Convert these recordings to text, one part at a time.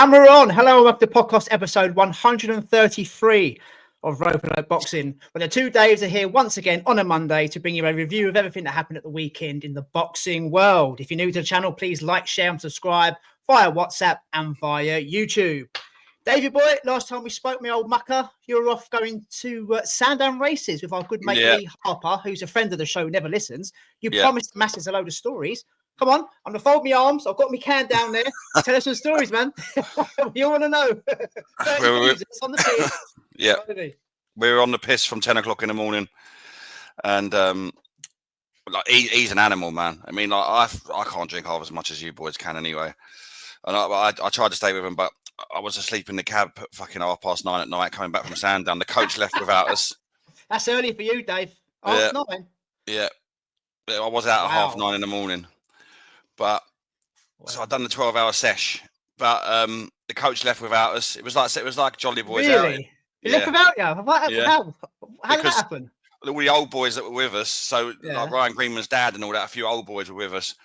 And we're on. Hello, welcome to podcast episode 133 of Rope and Rope Boxing. Well, the 2 days are here once again on a Monday to bring you a review of everything that happened at the weekend in the boxing world. If you're new to the channel, please like, share and subscribe via WhatsApp and via YouTube. David boy, last time we spoke, my old mucker, you were off going to Sandown races with our good mate Lee Harper, who's a friend of the show, never listens. You promised the masses a load of stories. Come on, I'm going to fold my arms. I've got my can down there. Tell us some stories, man. You want to know. We're on the piss. Yeah. We were on the piss from 10 o'clock in the morning. And like he's an animal, man. I mean, like, I can't drink half as much as you boys can anyway. And I tried to stay with him, but I was asleep in the cab at fucking 9:30 at night coming back from Sandown. The coach left without us. That's early for you, Dave. 9:30? Yeah. I was out at 9:30 in the morning. But so I'd done the 12-hour sesh, but the coach left without us. It was like Jolly Boys out. Really? He left without you? How did that happen? All the old boys that were with us, so like Ryan Greenman's dad and all that, a few old boys were with us.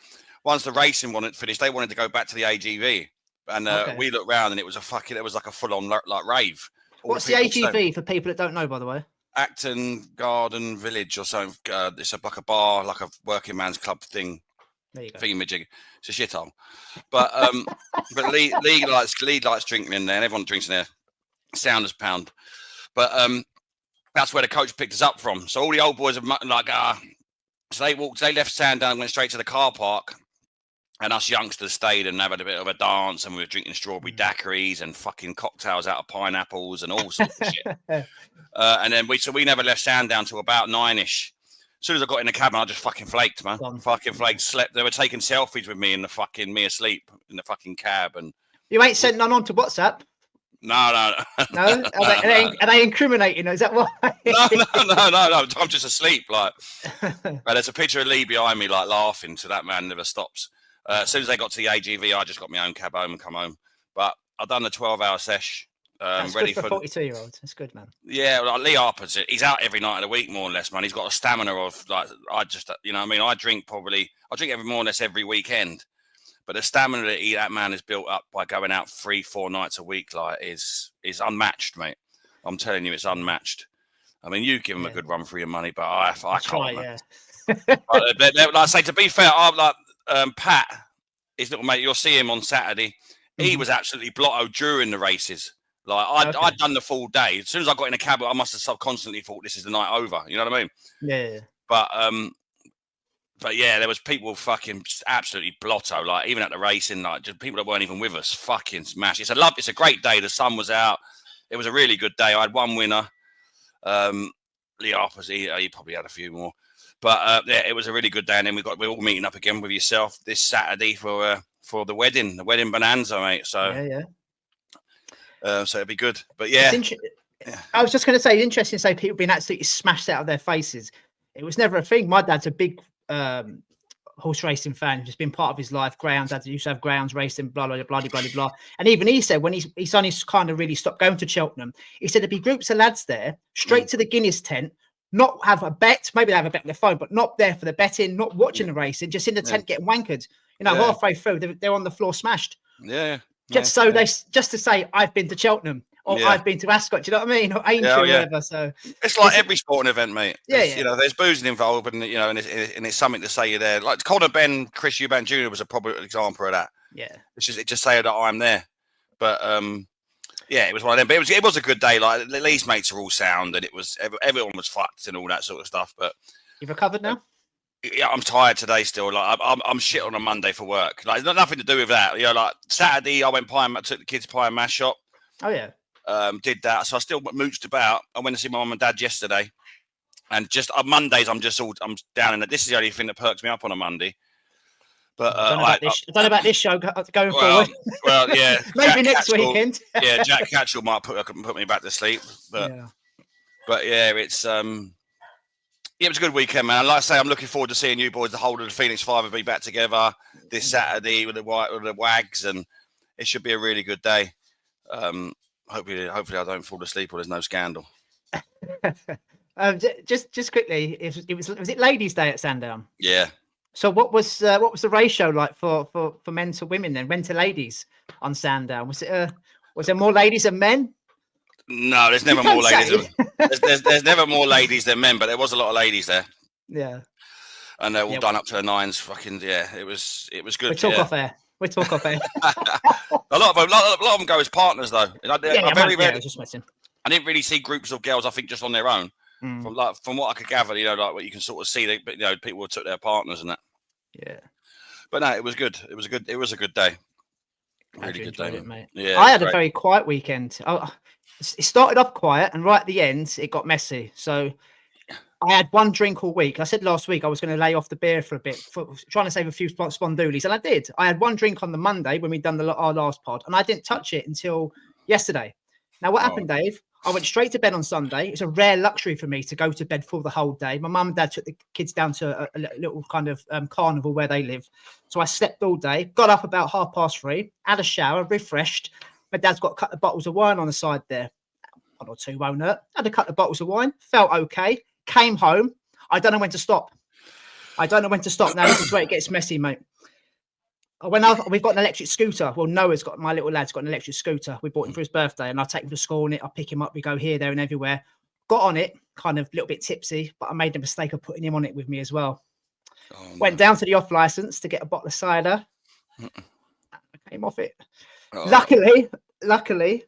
Once the racing finished, they wanted to go back to the AGV, and we looked round and it was like a full-on like rave. What's the AGV for people that don't know, by the way? Acton Garden Village or something. It's like a bar, like a working man's club thing. There you go. Thingamajig. It's a shithole. But Lee likes drinking in there, and everyone drinks in there. Sounders pound. But that's where the coach picked us up from. So all the old boys are like, so they left Sandown and went straight to the car park. And us youngsters stayed and had a bit of a dance, and we were drinking strawberry daiquiris and fucking cocktails out of pineapples and all sorts of shit. And then we never left Sandown till about 9ish. As soon as I got in the cabin, I just fucking flaked, man. Fucking flaked, slept. They were taking selfies with me in the fucking me asleep in the fucking cab. And you ain't sent none on to WhatsApp? No. No? Are they incriminating? Is that why? No. I'm just asleep. Like, but there's a picture of Lee behind me, like laughing. So that man never stops. As soon as they got to the AGV, I just got my own cab home and come home. But I've done the 12-hour sesh. That's ready good for 42-year-olds. That's good, man. Yeah, like Lee Harper's, he's out every night of the week, more or less, man. He's got a stamina of like you know what I mean. I drink every more or less every weekend, but the stamina that man has built up by going out 3-4 nights a week, like, is unmatched, mate. I'm telling you, it's unmatched. I mean, you give him a good run for your money, but I can't. Right, like I say, to be fair, I'm like Pat, his little mate. You'll see him on Saturday. He was absolutely blotto during the races. Like I'd done the full day. As soon as I got in a cab, I must have subconsciously thought this is the night over. You know what I mean? Yeah. But yeah, there was people fucking absolutely blotto. Like even at the racing, like just people that weren't even with us, fucking smash. It's a great day. The sun was out. It was a really good day. I had one winner. Lee Harper's. He probably had a few more. But yeah, it was a really good day. And then we're all meeting up again with yourself this Saturday for the wedding bonanza, mate. So yeah. So it'd be good, but yeah. I was just going to say, interesting to say people being absolutely smashed out of their faces. It was never a thing. My dad's a big horse racing fan. It's been part of his life. Greyhounds, dad used to have greyhounds racing, blah, blah, blah, blah, blah, blah. And even he said when his son is kind of really stopped going to Cheltenham, he said there'd be groups of lads there, straight to the Guinness tent, not have a bet, maybe they have a bet on their phone, but not there for the betting, not watching the racing, just in the tent getting wankered. You know, halfway through, they're on the floor smashed. Yeah. Just to say I've been to Cheltenham or I've been to Ascot, do you know what I mean? Or Aintree or whatever. So it's like every sporting event, mate. You know, there's boozing involved, and you know, and it's something to say you're there. Like Connor Ben, Chris Eubank Jr. was a proper example of that. Yeah, it's just say that I'm there. But yeah, it was one of them. But it was a good day. Like Lee's mates are all sound, and everyone was fucked and all that sort of stuff. But you've recovered now. Yeah, I'm tired today still. Like I'm shit on a Monday for work. Like it's nothing to do with that. You know, like Saturday I went took the kids pie and mash shop. Oh yeah. Did that. So I still mooched about. I went to see my mum and dad yesterday, and just on Mondays I'm down in it. This is the only thing that perks me up on a Monday. But I don't know about this show going forward. Well, yeah, maybe next weekend. Yeah, Jack Catterall might put me back to sleep. But yeah, it's yeah, it was a good weekend, man. Like I say, I'm looking forward to seeing you boys, the whole of the Phoenix Five, will be back together this Saturday with the Wags, and it should be a really good day. Hopefully I don't fall asleep or there's no scandal. Just quickly, was it Ladies' Day at Sandown? Yeah. So what was the ratio like for men to women then, men to ladies on Sandown? Was there more ladies than men? No, there's never more ladies. There's never more ladies than men, but there was a lot of ladies there. Yeah. And they're all done up to their nines. Fucking yeah, it was good. We talk off air. A lot of them go as partners though. I didn't really see groups of girls. I think just on their own. From what I could gather, like what you can sort of see, people took their partners and that. Yeah. But no, it was good. It was a good day. Really good day, mate. Yeah. I had a very quiet weekend. It started off quiet, and right at the end, it got messy. So I had one drink all week. I said last week I was going to lay off the beer for a bit, trying to save a few spondoolies, and I did. I had one drink on the Monday when we'd done our last pod, and I didn't touch it until yesterday. Now, what happened, Dave? I went straight to bed on Sunday. It's a rare luxury for me to go to bed for the whole day. My mum and dad took the kids down to a little kind of carnival where they live. So I slept all day, got up about 3:30, had a shower, refreshed. My dad's got a couple of bottles of wine on the side there. 1 or 2 won't hurt. Had a couple of bottles of wine, felt okay. Came home. I don't know when to stop. Now, this is where it gets messy, mate. We've got an electric scooter. Well, my little lad's got an electric scooter. We bought him for his birthday, and I take him to school on it. I pick him up. We go here, there, and everywhere. Got on it, kind of a little bit tipsy, but I made the mistake of putting him on it with me as well. Went down to the off license to get a bottle of cider. I came off it. Luckily,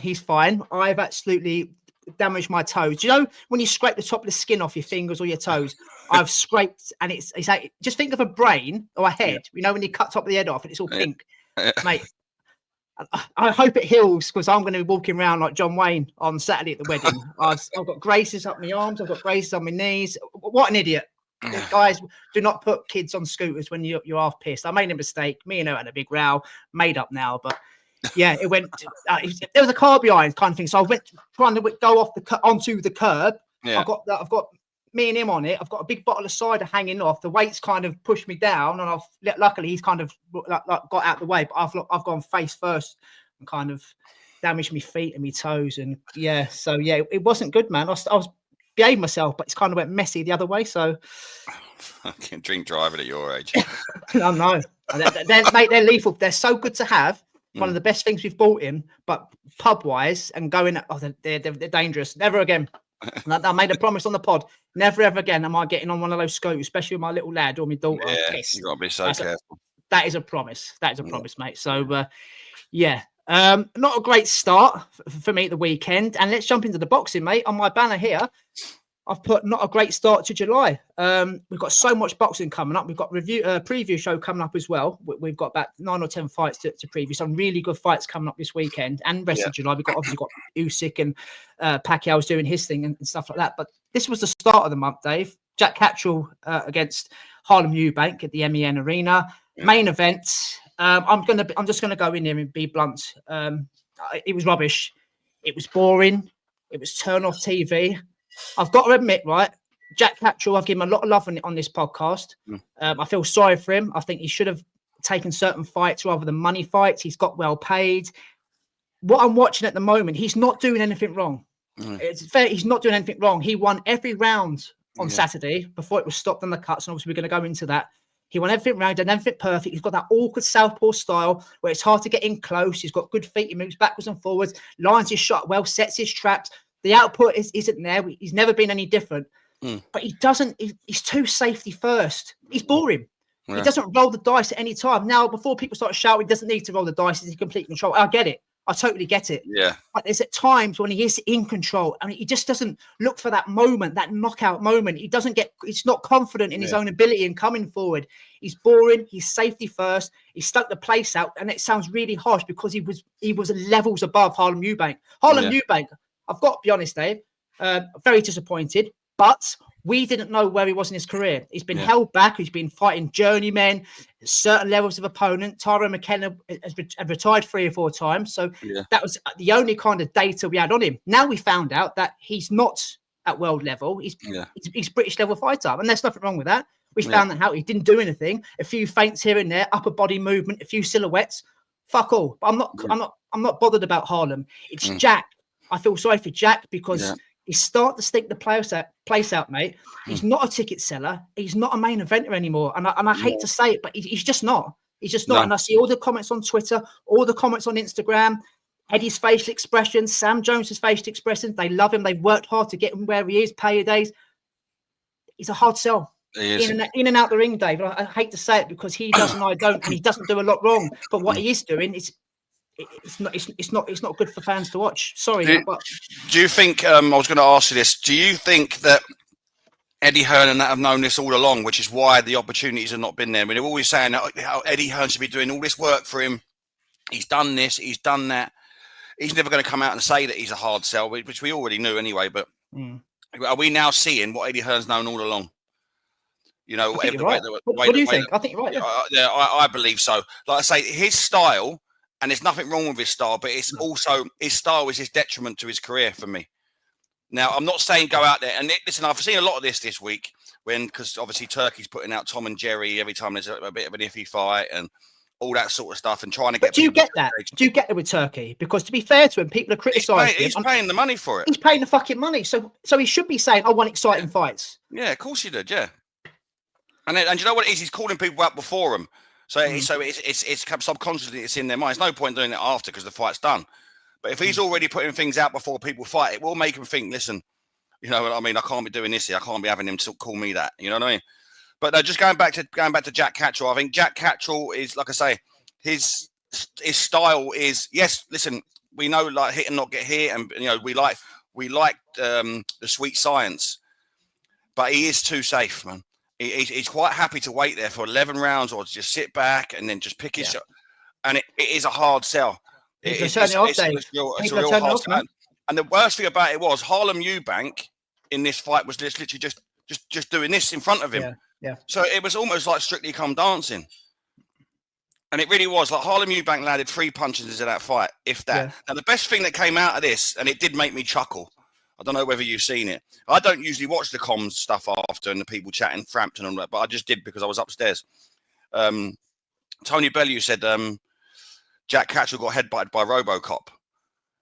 he's fine. I've absolutely damaged my toes. You know when you scrape the top of the skin off your fingers or your toes? I've scraped, and it's like, just think of a brain or a head. You know when you cut top of the head off and it's all pink, mate. I hope it heals, because I'm going to be walking around like John Wayne on Saturday at the wedding. I've got braces up my arms. I've got braces on my knees. What an idiot! Guys, do not put kids on scooters when you're half pissed. I made a mistake. Me and her had a big row. Made up now, but. Yeah, it went. There was a car behind, kind of thing. So I went trying to go off onto the curb. Yeah. I've got me and him on it. I've got a big bottle of cider hanging off. The weight's kind of pushed me down, and luckily he's kind of like got out the way. But I've gone face first and kind of damaged my feet and my toes. And yeah, so yeah, it wasn't good, man. I was behaving myself, but it's kind of went messy the other way. So fucking drink driving at your age. I know. They're lethal. They're so good to have. One of the best things we've bought him, but pub wise and going, they're dangerous. Never again. I made a promise on the pod. Never ever again am I getting on one of those scooters, especially with my little lad or my daughter. Yeah, you got to be so careful. That is a promise. Promise, mate. So, yeah. Not a great start for me at the weekend. And let's jump into the boxing, mate. On my banner here, I've put not a great start to July. We've got so much boxing coming up. We've got preview show coming up as well. We've got about 9 or 10 fights to preview. Some really good fights coming up this weekend and rest of July. We've obviously got Usyk and Pacquiao's doing his thing and stuff like that. But this was the start of the month, Dave. Jack Catterall against Harlem Eubank at the MEN Arena. Yeah. Main event. I'm just gonna go in here and be blunt. It was rubbish. It was boring. It was turn off TV. I've got to admit, right, Jack Catterall, I've given him a lot of love on this podcast. I feel sorry for him. I think he should have taken certain fights rather than money fights. He's got well paid. What I'm watching at the moment, he's not doing anything wrong. It's fair. He's not doing anything wrong. He won every round on Saturday before it was stopped on the cuts. And obviously we're going to go into that. He won everything round and everything perfect. He's got that awkward southpaw style where it's hard to get in close. He's got good feet. He moves backwards and forwards, lines his shot well, sets his traps. The output isn't there. He's never been any different. But he doesn't. He's too safety first. He's boring. Yeah. He doesn't roll the dice at any time. Now, before people start shouting, he doesn't need to roll the dice. He's in complete control. I get it. I totally get it. Yeah. But there's at times when he is in control and he just doesn't look for that moment, that knockout moment. He's not confident in his own ability and coming forward. He's boring. He's safety first. He stuck the place out. And it sounds really harsh because he was levels above Harlem Eubank. Eubank, I've got to be honest, Dave, very disappointed, but we didn't know where he was in his career. He's been held back. He's been fighting journeymen, certain levels of opponent. Tyrone McKenna has retired 3 or 4 times. So that was the only kind of data we had on him. Now we found out that he's not at world level. He's British level fighter. And there's nothing wrong with that. We found that out. He didn't do anything. A few feints here and there, upper body movement, a few silhouettes. Fuck all. But I'm not bothered about Harlem. It's Jack. I feel sorry for Jack because He's starting to stink the place out, mate. He's not a ticket seller. He's not a main eventer anymore. And I hate to say it, but he's just not. He's just not. No. And I see all the comments on Twitter, all the comments on Instagram, Eddie's facial expressions, Sam Jones's facial expressions. They love him. They've worked hard to get him where he is, paydays. He's a hard sell. In and out the ring, Dave. I hate to say it because he does and I don't, and he doesn't do a lot wrong. But what he is doing is it's not good for fans to watch. Sorry. Do you think? I was going to ask you this. Do you think that Eddie Hearn and that have known this all along, which is why the opportunities have not been there? I mean, they're always saying how Eddie Hearn should be doing all this work for him. He's done this. He's done that. He's never going to come out and say that he's a hard sell, which we already knew anyway. But are we now seeing what Eddie Hearn's known all along? You know, what do you think? I think you're right. Yeah, I believe so. Like I say, his style, and there's nothing wrong with his style, but it's also his style is his detriment to his career for me. Now, I'm not saying go out there and listen. I've seen a lot of this week because obviously Turkey's putting out Tom and Jerry every time there's a bit of an iffy fight and all that sort of stuff and trying to get. Do you get that? Do you get it with Turkey? Because to be fair to him, people are criticising him. He's paying the money for it. He's paying the fucking money, so he should be saying, "I want exciting fights." Yeah, of course he did. Yeah. And you know what it is? He's calling people out before him. So it's subconsciously it's in their mind. There's no point doing it after because the fight's done. But if he's already putting things out before people fight, it will make them think, listen, you know what I mean? I can't be doing this here. I can't be having him call me that. You know what I mean? But no, just going back to Jack Catterall, I think Jack Catterall is, like I say, his style is, yes, listen, we know like hit and not get hit, and you know we like the sweet science, but he is too safe, man. He's quite happy to wait there for 11 rounds or to just sit back and then just pick his shot. And it is a hard sell. It's a real hard sell. And the worst thing about it was Harlem Eubank in this fight was literally just doing this in front of him. Yeah. So it was almost like Strictly Come Dancing. And it really was. Like Harlem Eubank landed 3 punches into that fight, if that. Yeah. Now, the best thing that came out of this, and it did make me chuckle, I don't know whether you've seen it. I don't usually watch the comms stuff after and the people chatting Frampton and all that, but I just did because I was upstairs. Tony Bellew said Jack Catterall got headbutted by RoboCop.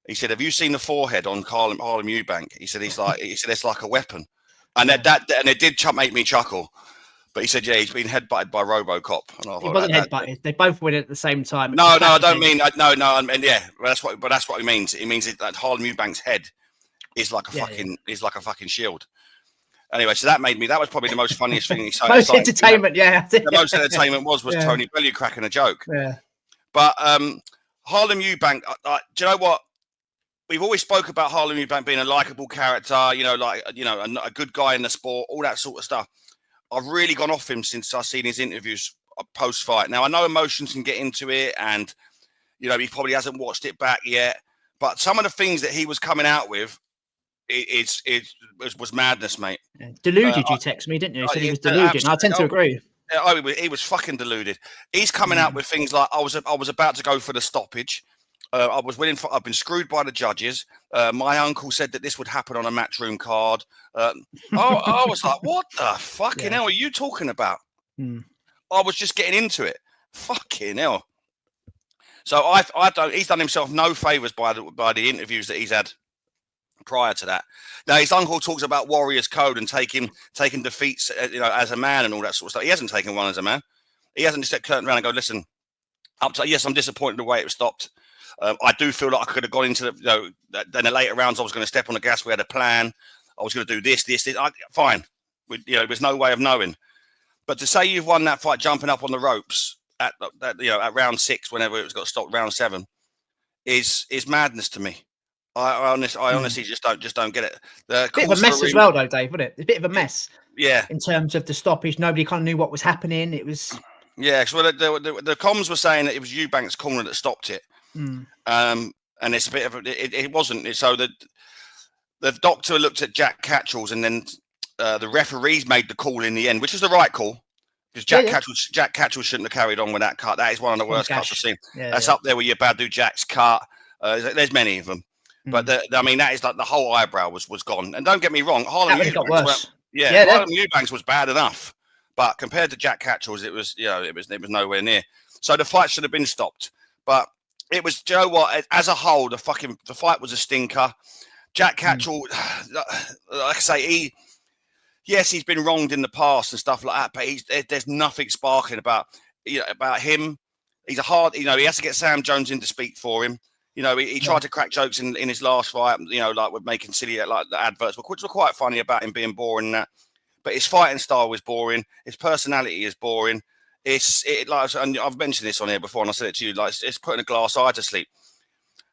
He said, "Have you seen the forehead on Harlem Eubank?" He said, "It's like a weapon," and it did make me chuckle. But he said, "Yeah, he's been headbutted by RoboCop." He wasn't headbutted. They both went at the same time. No, I don't mean no. And yeah, that's what he means. It means that Harlem Eubank's head is like a fucking shield. Anyway, so that was probably the most funniest thing he said. Most entertainment, The most entertainment was Tony Bellew cracking a joke. Yeah. But Harlem Eubank, do you know what? We've always spoke about Harlem Eubank being a likable character, a good guy in the sport, all that sort of stuff. I've really gone off him since I've seen his interviews post-fight. Now, I know emotions can get into it, and, he probably hasn't watched it back yet. But some of the things that he was coming out with, it was madness, mate. Yeah. Deluded, you text me, didn't you? He said he was deluded. I tend to agree. He was fucking deluded. He's coming out with things like, I was about to go for the stoppage. I've been screwed by the judges. My uncle said that this would happen on a matchroom card. I was like, what the fucking hell are you talking about? I was just getting into it. Fucking hell. So he's done himself no favours by the interviews that he's had prior to that. Now, his uncle talks about Warriors Code and taking defeats, as a man and all that sort of stuff. He hasn't taken one as a man. He hasn't just turned around and go, listen, yes, I'm disappointed the way it was stopped. I do feel like I could have gone into then the later rounds. I was going to step on the gas. We had a plan. I was going to do this. Fine. There's no way of knowing. But to say you've won that fight jumping up on the ropes at round 6, whenever it was got stopped, round 7, is madness to me. I honestly just don't get it. Bit of a mess as well, though, Dave, wasn't it? It's a bit of a mess. Yeah. In terms of the stoppage, nobody kind of knew what was happening. It was. Yeah. So the comms were saying that it was Eubank's corner that stopped it. And it's a bit of it wasn't. So the doctor looked at Jack Catterall's, and then the referees made the call in the end, which was the right call, because Jack Catterall shouldn't have carried on with that cut. That is one of the worst cuts I've seen. That's up there with your Badu Jack's cut. There's many of them, but that is like the whole eyebrow was gone. And don't get me wrong, Harlem Eubanks was bad enough, but compared to Jack Catterall's, it was nowhere near. So the fight should have been stopped, but. It was, do you know what? As a whole, the fight was a stinker. Jack Catterall, like I say, he's been wronged in the past and stuff like that, but there's nothing sparkling about him. He's a hard, he has to get Sam Jones in to speak for him. He tried to crack jokes in his last fight, like with making silly like the adverts, which were quite funny about him being boring and that. But his fighting style was boring. His personality is boring. And I've mentioned this on here before, and I said it to you, like it's putting a glass eye to sleep.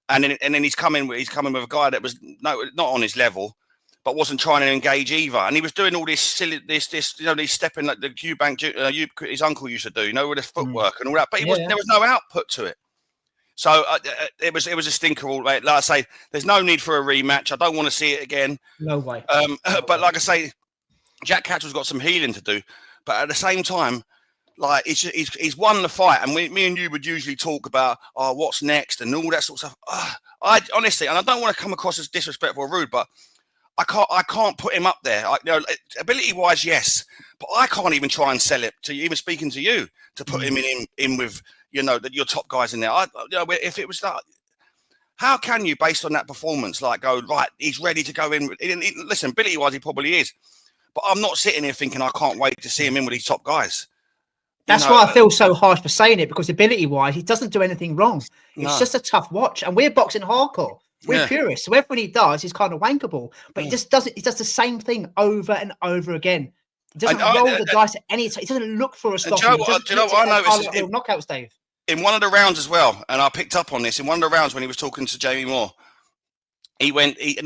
And then he's coming with a guy that was not on his level, but wasn't trying to engage either. And he was doing all this silly, these stepping like the Eubank, his uncle used to do, with the footwork and all that. But there was no output to it. So it was a stinker. Like I say, there's no need for a rematch. I don't want to see it again. No way. But like I say, Jack Catterall's got some healing to do. But at the same time, like he's won the fight, and me and you would usually talk about what's next and all that sort of stuff. I honestly, and I don't want to come across as disrespectful or rude, but I can't put him up there. Ability wise, yes, but I can't even try and sell it to you, even speaking to you, to put him in with your top guys in there. If it was that, how can you, based on that performance, like go right? He's ready to go in. Listen, ability wise, he probably is, but I'm not sitting here thinking I can't wait to see him in with these top guys. That's why I feel so harsh for saying it, because ability-wise, he doesn't do anything wrong. It's just a tough watch, and we're boxing hardcore. We're purists, so everything he does is kind of wankable. But he just doesn't. He does the same thing over and over again. He doesn't roll the dice at any time. He doesn't look for a stop. Do you know what I noticed? Knockouts, Dave. In one of the rounds as well, and I picked up on this in one of the rounds when he was talking to Jamie Moore. He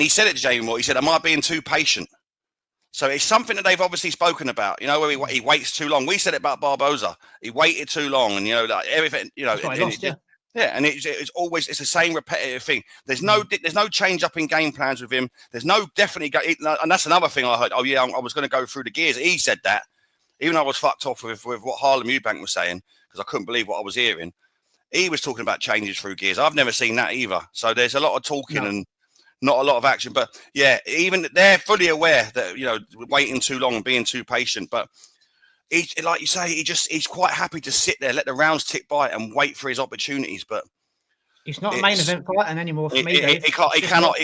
said it to Jamie Moore. He said, "Am I being too patient?" So it's something that they've obviously spoken about, where he waits too long. We said it about Barboza. He waited too long, and like everything, and it's always the same repetitive thing. There's no change up in game plans with him. There's no and that's another thing I heard. Oh yeah, I was going to go through the gears. He said that, even though I was fucked off with what Harlem Eubank was saying, because I couldn't believe what I was hearing. He was talking about changes through gears. I've never seen that either. So there's a lot of talking and not a lot of action. But yeah, even they're fully aware that waiting too long and being too patient. But he, like you say, he's quite happy to sit there, let the rounds tick by, and wait for his opportunities. But he's not a main event fighter anymore for me. He cannot.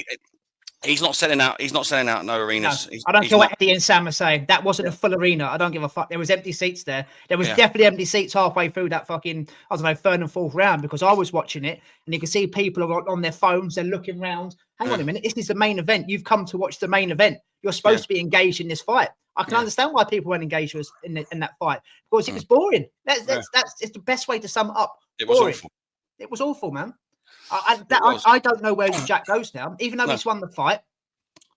He's not selling out. He's not selling out no arenas. No, I don't care what Eddie and Sam are saying. That wasn't a full arena. I don't give a fuck. There was empty seats there. There was definitely empty seats halfway through that fucking, I don't know, third and fourth round, because I was watching it and you can see people are on their phones. They're looking around. Hang on a minute. This is the main event. You've come to watch the main event. You're supposed to be engaged in this fight. I can understand why people weren't engaged in that fight, because it was boring. That's it's the best way to sum it up. It was awful. It was awful, man. I don't know where Jack goes now, even though he's won the fight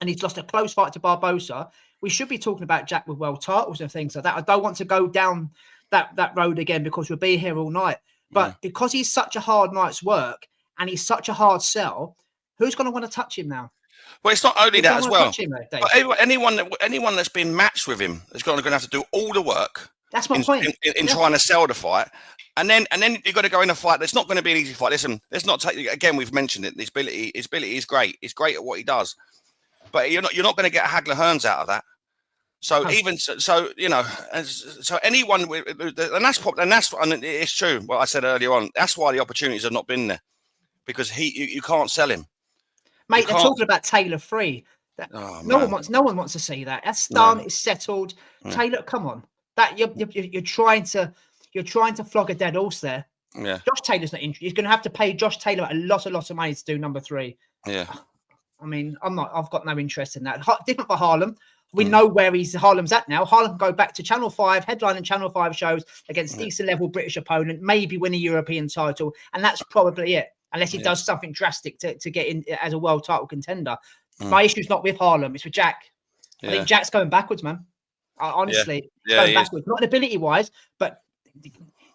and he's lost a close fight to Barboza. We should be talking about Jack with world titles and things like that. I don't want to go down that road again, because we'll be here all night. But because he's such a hard night's work and he's such a hard sell, who's going to want to touch him now? Well, it's not only that as well. But anyone that's been matched with him is going to have to do all the work. That's my point. In trying to sell the fight. And then you've got to go in a fight that's not going to be an easy fight. Listen, let's not take, again, we've mentioned it. His ability is great. He's great at what he does. But you're not going to get a Hagler Hearns out of that. So so anyone with, and it's true what I said earlier on. That's why the opportunities have not been there, because you can't sell him. Mate, they're talking about Taylor free. No one wants to see that. That's done. It's settled. Taylor, come on. That you're trying to flog a dead horse there. Yeah. Josh Taylor's not interested. He's going to have to pay Josh Taylor a lot of money to do number 3. Yeah. I mean, I've got no interest in that. Different for Harlem. We know where Harlem's at now. Harlem can go back to Channel 5, headlining Channel 5 shows against decent level British opponent, maybe win a European title, and that's probably it. Unless he does something drastic to get in as a world title contender. My issue's not with Harlem, it's with Jack. I think Jack's going backwards, man. Honestly, going backwards. Not ability-wise, but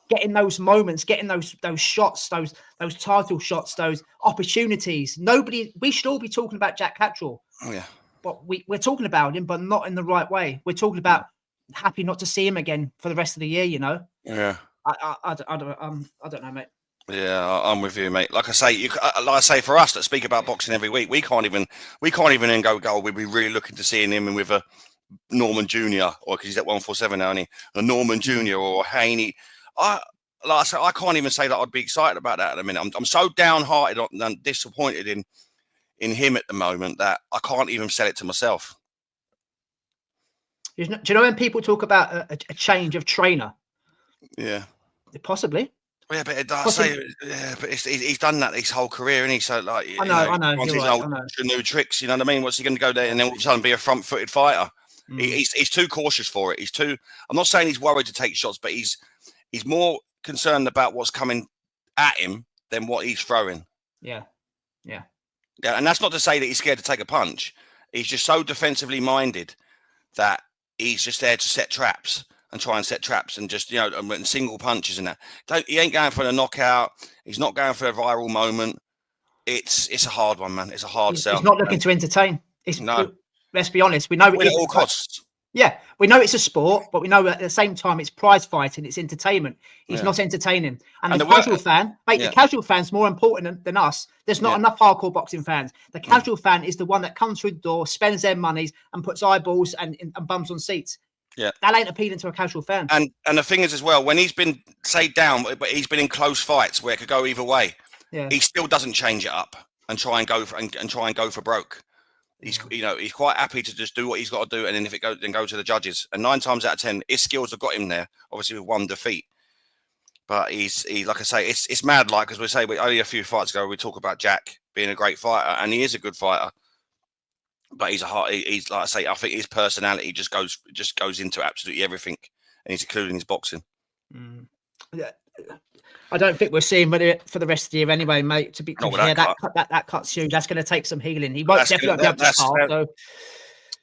getting those moments, getting those shots, those title shots, those opportunities. We should all be talking about Jack Catterall. Oh, yeah. But we're talking about him, but not in the right way. We're talking about happy not to see him again for the rest of the year, Yeah. I don't know, mate. Yeah, I'm with you, mate. Like I say, for us that speak about boxing every week, we can't even then go. We'd be really looking to seeing him with a Norman Jr. or because he's at 147 now, and a Norman Jr. or a Haney. Like I say, I can't even say that I'd be excited about that at the minute. I'm so downhearted and disappointed in him at the moment that I can't even sell it to myself. Do you know when people talk about a change of trainer? Yeah. Possibly. Yeah, but but he's done that his whole career, and he's so like I know. His Right, old new tricks. You know what I mean? What's he going to go there and then all of a sudden be a front-footed fighter? He's too cautious for it. He's too. I'm not saying he's worried to take shots, but he's more concerned about what's coming at him than what he's throwing. Yeah. And that's not to say that he's scared to take a punch. He's just so defensively minded that he's just there to set traps. And try and set traps and just, and single punches and that. He ain't going for a knockout. He's not going for a viral moment. It's a hard one, man. It's a hard sell. He's not looking to entertain. No. Let's be honest. We know at all costs. Yeah, we know it's a sport, but we know at the same time it's prize fighting, it's entertainment. He's not entertaining. And the casual fan, the casual fan's more important than us. There's not enough hardcore boxing fans. The casual fan is the one that comes through the door, spends their monies, and puts eyeballs and bums on seats. Yeah, that ain't appealing to a casual fan. And the thing is as well, when he's been down, but he's been in close fights where it could go either way. Yeah, he still doesn't change it up and try and go for broke. He's he's quite happy to just do what he's got to do, and then if it goes, then go to the judges. And 9 times out of 10, his skills have got him there. Obviously with one defeat, but he's like I say, it's mad. Like as we say, only a few fights ago we talk about Jack being a great fighter, and he is a good fighter. But he's like I say, I think his personality just goes into absolutely everything, and he's including his boxing. Yeah. I don't think we're seeing it for the rest of the year anyway, mate. To be that cuts you. That's going to take some healing. He won't definitely be able to start. So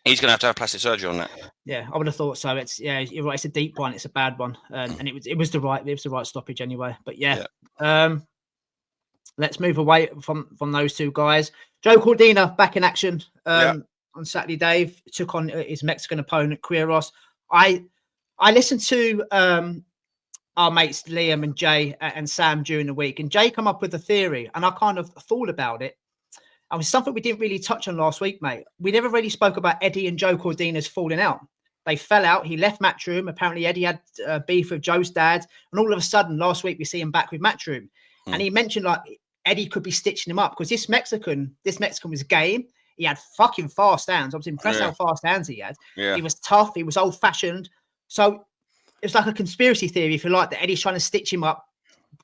he's going to have plastic surgery on that. Yeah, I would have thought so. You're right. It's a deep one. It's a bad one, and it was the right stoppage anyway. But yeah. Let's move away from those two guys. Joe Cordina back in action on Saturday. Dave took on his Mexican opponent, Quiros. I listened to our mates Liam and Jay and Sam during the week, and Jay come up with a theory, and I kind of thought about it. And it was something we didn't really touch on last week, mate. We never really spoke about Eddie and Joe Cordina's falling out. They fell out. He left Matchroom. Apparently, Eddie had beef with Joe's dad, and all of a sudden, last week we see him back with Matchroom, and he mentioned like Eddie could be stitching him up because this Mexican was game. He had fucking fast hands. I was impressed how fast hands he had. Yeah. He was tough. He was old fashioned. So it's like a conspiracy theory, if you like, that Eddie's trying to stitch him up,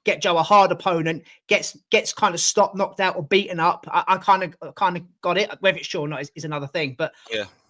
get Joe a hard opponent, gets kind of stopped, knocked out, or beaten up. I kind of got it. Whether it's true or not is another thing. But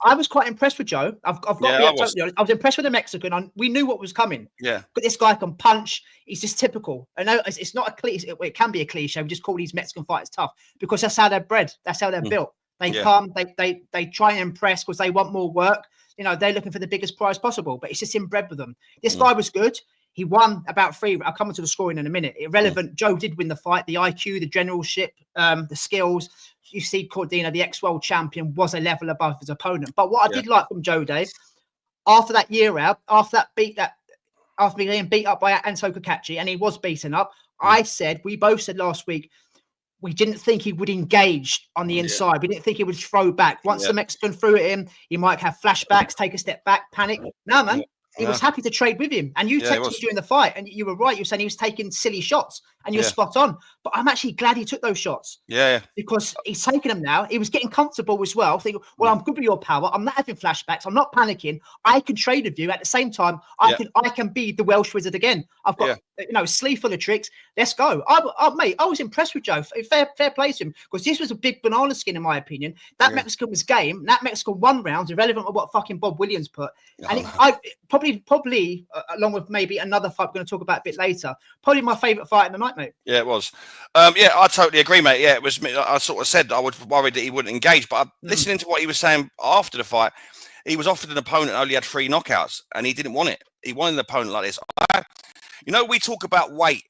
I was quite impressed with Joe. I've got to be totally honest. I was impressed with the Mexican. We knew what was coming. Yeah. But this guy can punch. He's just typical. I know it's not a cliche. It can be a cliche. We just call these Mexican fighters tough because that's how they're bred. That's how they're built. They come. They try and impress because they want more work. They're looking for the biggest prize possible. But it's just inbred with them. This guy was good. He won about 3. I'll come into the scoring in a minute. Irrelevant. Joe did win the fight. The IQ, the generalship, the skills. You see, Cordina, the ex-world champion, was a level above his opponent. But what I did like from Joe, Dave, after that year out, after being beat up by Anto Kakachi, and he was beaten up, we both said last week, we didn't think he would engage on the inside. We didn't think he would throw back. Once the Mexican threw at him, he might have flashbacks, take a step back, panic. No, man. He was happy to trade with him. And you texted me during the fight, and you were right. You were saying he was taking silly shots, and you were spot on. But I'm actually glad he took those shots. Yeah. Because he's taking them now. He was getting comfortable as well. Thinking, well, I'm good with your power. I'm not having flashbacks. I'm not panicking. I can trade with you. At the same time, I can be the Welsh wizard again. I've got a sleeve full of tricks. Let's go. Mate, I was impressed with Joe. Fair play to him. Because this was a big banana skin, in my opinion. That Mexican was game. That Mexican won rounds, irrelevant of what fucking Bob Williams put. And I probably along with maybe another fight we're going to talk about a bit later, probably my favourite fight in the night, mate. Yeah, it was. I totally agree, mate. Yeah, it was. I sort of said I was worried that he wouldn't engage, but listening to what he was saying after the fight, he was offered an opponent who only had 3 knockouts, and he didn't want it. He wanted an opponent like this. We talk about weight.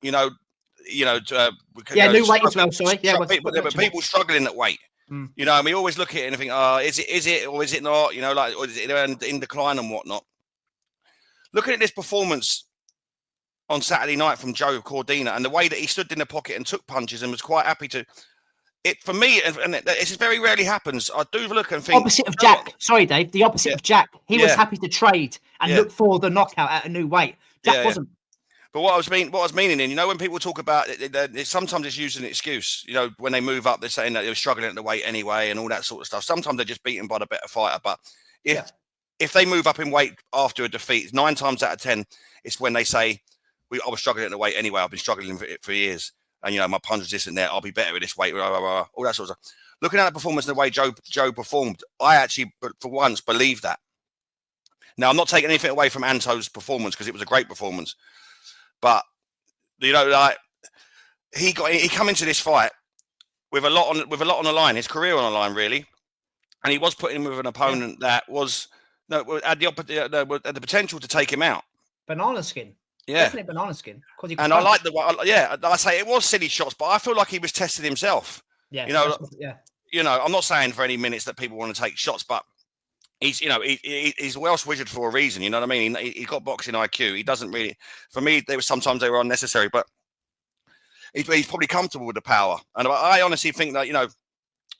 New weight as well. Sorry, but people struggling at weight. And we always look at it and think, is it or is it not? Or is it in decline and whatnot. Looking at this performance on Saturday night from Joe Cordina and the way that he stood in the pocket and took punches and was quite happy to. It for me, and this very rarely happens. I do look and think opposite of Jack. Sorry, Dave. The opposite of Jack. He was happy to trade and look for the knockout at a new weight. Jack wasn't. But what I was meaning, you know, when people talk about it, sometimes it's used as an excuse. You know, when they move up, they're saying that they're struggling at the weight anyway, and all that sort of stuff. Sometimes they're just beaten by the better fighter. But if they move up in weight after a defeat, 9 times out of 10, it's when they say, I was struggling at the weight anyway. I've been struggling for years, and you know, my punch was this and that. I'll be better at this weight. Blah, blah, blah, all that sort of stuff. Looking at the performance and the way Joe performed, I actually, for once, believe that. Now, I'm not taking anything away from Anto's performance because it was a great performance. But you know, like he come into this fight with a lot on the line, his career on the line, really, and he was put in with an opponent that had the potential to take him out. Banana skin, definitely banana skin. And I like I say it was silly shots, but I feel like he was testing himself. Yeah, you know, I'm not saying for any minutes that people want to take shots, but he's Welsh wizard for a reason. You know what I mean? He got boxing IQ. He doesn't really. For me, sometimes they were unnecessary, but he's probably comfortable with the power. And I honestly think that, you know,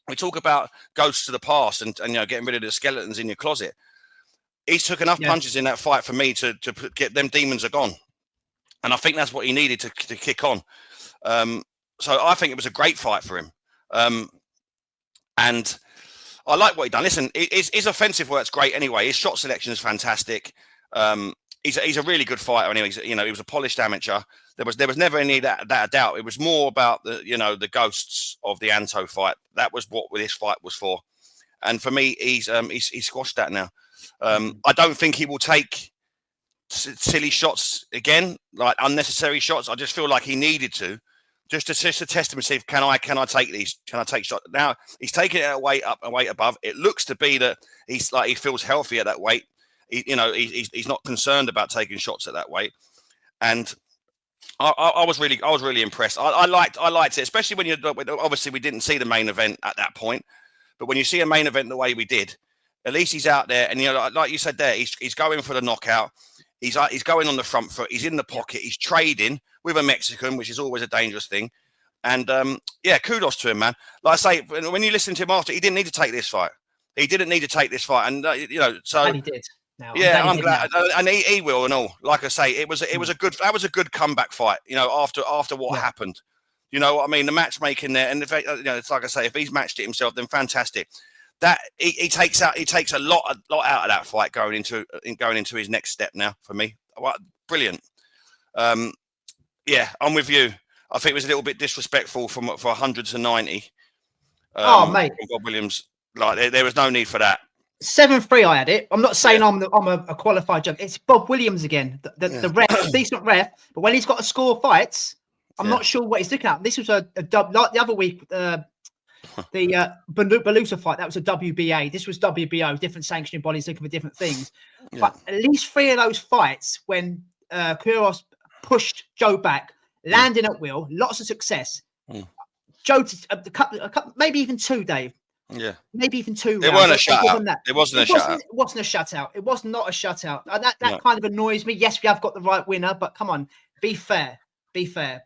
we talk about ghosts to the past and you know, getting rid of the skeletons in your closet. He's took enough punches in that fight for me to get them demons are gone, and I think that's what he needed to kick on. So I think it was a great fight for him, and I like what he done. Listen, his offensive work's great anyway. His shot selection is fantastic. He's a really good fighter anyway. You know, he was a polished amateur. There was never any that doubt. It was more about the ghosts of the Anto fight. That was what this fight was for. And for me, he's squashed that now. I don't think he will take silly shots again, like unnecessary shots. I just feel like he needed to. Just to test him and see, can I take these? Can I take shots? Now he's taking it a weight up, a weight above. It looks to be that he feels healthy at that weight. He's not concerned about taking shots at that weight. And I was really impressed. I liked it, especially when obviously we didn't see the main event at that point, but when you see a main event the way we did, at least he's out there, and you know, like you said there, he's going for the knockout. He's going on the front foot. He's in the pocket. He's trading with a Mexican, which is always a dangerous thing. And kudos to him, man. Like I say, when you listen to him after, he didn't need to take this fight. He didn't need to take this fight, and so and he did. Now, I'm glad, and he will, and all. Like I say, it was a good comeback fight. You know, after what happened, you know what I mean. The matchmaking there, and it's like I say, if he's matched it himself, then fantastic. That he takes a lot out of that fight going into his next step now for me. Brilliant. I'm with you. I think it was a little bit disrespectful for 100 to 90. Mate, Bob Williams, like there was no need for that. 7-3, I had it. I'm not saying I'm a qualified judge. It's Bob Williams again. The ref, decent ref, but when he's got to score fights, I'm not sure what he's looking at. This was a dub like the other week. The Baluta fight, that was a WBA. This was WBO, different sanctioning bodies looking for different things. But at least 3 of those fights, when Kuros pushed Joe back, landing at will, lots of success. Joe, a couple, maybe even 2, Dave. Yeah, maybe even 2. It wasn't a shutout. It wasn't a shutout. It wasn't a shutout. It was not a shutout. And that kind of annoys me. Yes, we have got the right winner, but come on, be fair.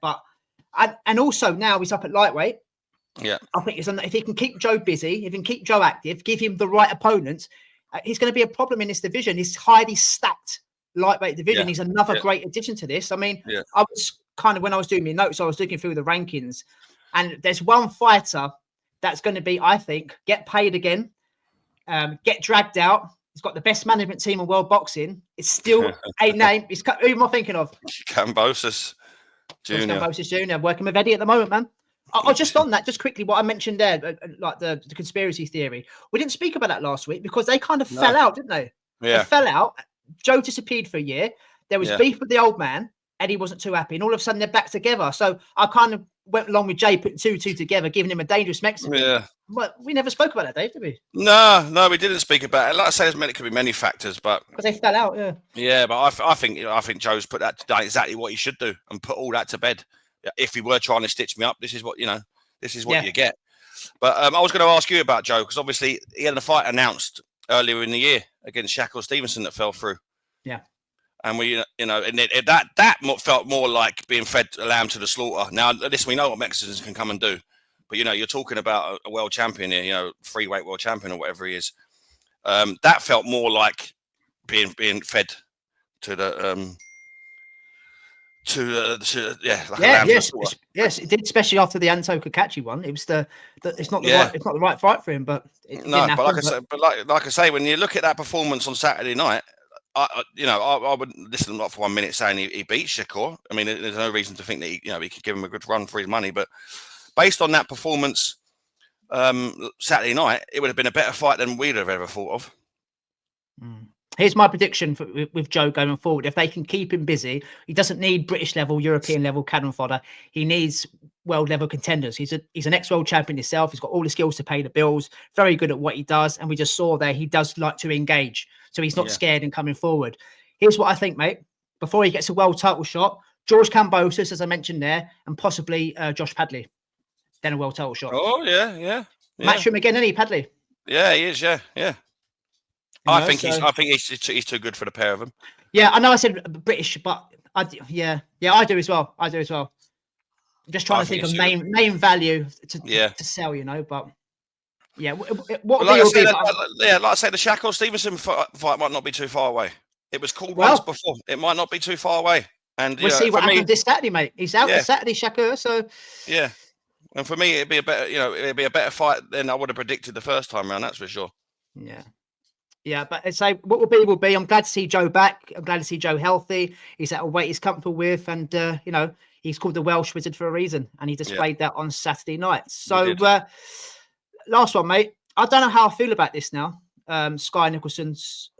But and also now he's up at lightweight. Yeah, I think if he can keep Joe busy, if he can keep Joe active, give him the right opponents, he's going to be a problem in this division. He's highly stacked lightweight division. Yeah. He's another great addition to this. I mean, I was kind of, when I was doing my notes, I was looking through the rankings, and there's one fighter that's going to be, I think, get paid again, get dragged out. He's got the best management team in world boxing. It's still a name. Who am I thinking of? Kambosos Jr. Kambosos Jr. Working with Eddie at the moment, man. Just on that, just quickly, what I mentioned there, like the conspiracy theory. We didn't speak about that last week because they kind of fell out, didn't they? Yeah. They fell out. Joe disappeared for a year. There was beef with the old man. Eddie wasn't too happy. And all of a sudden, they're back together. So I kind of went along with Jay, putting 2 together, giving him a dangerous Mexican. Yeah. But we never spoke about that, Dave, did we? No, we didn't speak about it. Like I say, it could be many factors, but because they fell out, Yeah, but I think Joe's put that down exactly what he should do and put all that to bed. If he were trying to stitch me up, this is what you get. But I was going to ask you about Joe, because obviously he had a fight announced earlier in the year against Shackle Stevenson that fell through. Yeah. And that felt more like being fed a lamb to the slaughter. Now, listen, we know what Mexicans can come and do, but you're talking about a world champion here, freeweight world champion or whatever he is. That felt more like being fed to the like Yeah, a lamb to the yes, slaughter. yes, it did, especially after the Anto Kakachi one. It was it's not the right fight for him, but it didn't happen, like I say, when you look at that performance on Saturday night, I wouldn't listen not for 1 minute saying he beat Shakur. I mean, there's no reason to think that he could give him a good run for his money, but based on that performance Saturday night, it would have been a better fight than we'd have ever thought of. Here's my prediction with Joe going forward. If they can keep him busy, he doesn't need British level, European level cannon fodder. He needs world level contenders. He's an ex-world champion himself. He's got all the skills to pay the bills, very good at what he does. And we just saw there, he does like to engage. So he's not scared in coming forward. Here's what I think, mate. Before he gets a world title shot, George Kambosos, as I mentioned there, and possibly Josh Padley, then a world title shot. Oh, yeah. Match him again, isn't he, Padley? Yeah, he is, yeah. I think he's too good for the pair of them. Yeah, I know I said British, but I do as well. I'm just trying to think of main value to sell, but yeah. Like I say, the Shakur Stevenson fight might not be too far away. It was called once before. It might not be too far away. And we'll see what happens this Saturday, mate. He's out this Saturday, Shakur. So yeah, and for me, it'd be a better fight than I would have predicted the first time around. That's for sure. Yeah, but I'd say what will be. I'm glad to see Joe back. I'm glad to see Joe healthy. He's at a weight he's comfortable with, and he's called the Welsh Wizard for a reason, and he displayed that on Saturday night. So last one, mate. I don't know how I feel about this now. Skye Nicholson's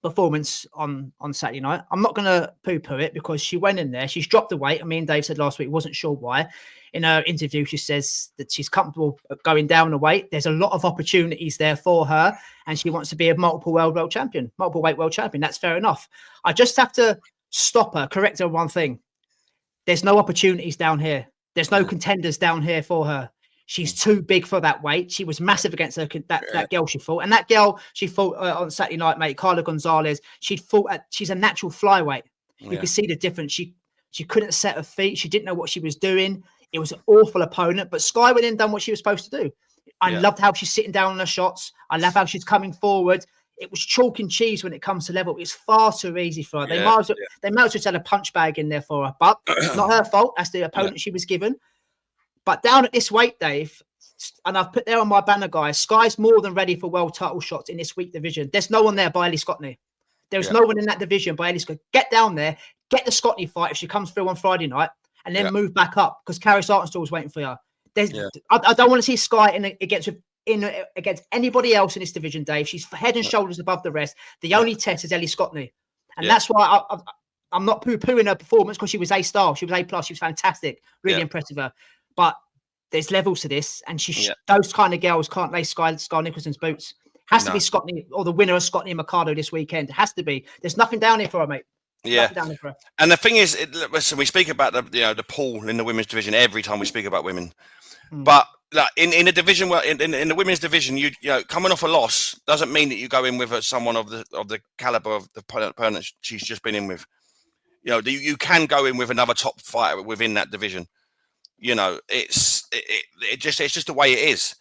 performance on Saturday night. I'm not going to poo-poo it because she went in there. She's dropped the weight. I mean, Dave said last week, wasn't sure why. In her interview, she says that she's comfortable going down the weight. There's a lot of opportunities there for her, and she wants to be a multiple weight world champion. That's fair enough. I just have to stop her, correct her on one thing. There's no opportunities down here. There's no contenders down here for her. She's too big for that weight. She was massive against that girl she fought. And that girl she fought on Saturday night, mate, Carla Gonzalez, she's a natural flyweight. You can see the difference. She couldn't set her feet. She didn't know what she was doing. It was an awful opponent, but Skye went in and done what she was supposed to do. I loved how she's sitting down on her shots. I love how she's coming forward. It was chalk and cheese when it comes to level. It's far too easy for her. They might as well had a punch bag in there for her, but it's not her fault. That's the opponent she was given. But down at this weight, Dave, and I've put there on my banner, guys, Skye's more than ready for world title shots in this week division. There's no one there by Ellie Scottney. There's no one in that division by Ellie Scottney. Get down there, get the Scottney fight if she comes through on Friday night, and then move back up because Karis Artenstall's waiting for you. I don't want to see Skye against anybody else in this division, Dave. She's head and shoulders above the rest. The only test is Ellie Scottney. And that's why I'm not poo-pooing her performance because she was A-star. She was A+. She was fantastic. Really impressive her. But there's levels to this. And those kind of girls can't lay Skye Nicholson's boots. Has to be Scottney or the winner of Scottney and Mercado this weekend. It has to be. There's nothing down here for her, mate. Yeah, and the thing is, listen, we speak about the pool in the women's division every time we speak about women, but like in the division, in the women's division, you coming off a loss doesn't mean that you go in with someone of the caliber of the opponent she's just been in with. You can go in with another top fighter within that division. It's just the way it is.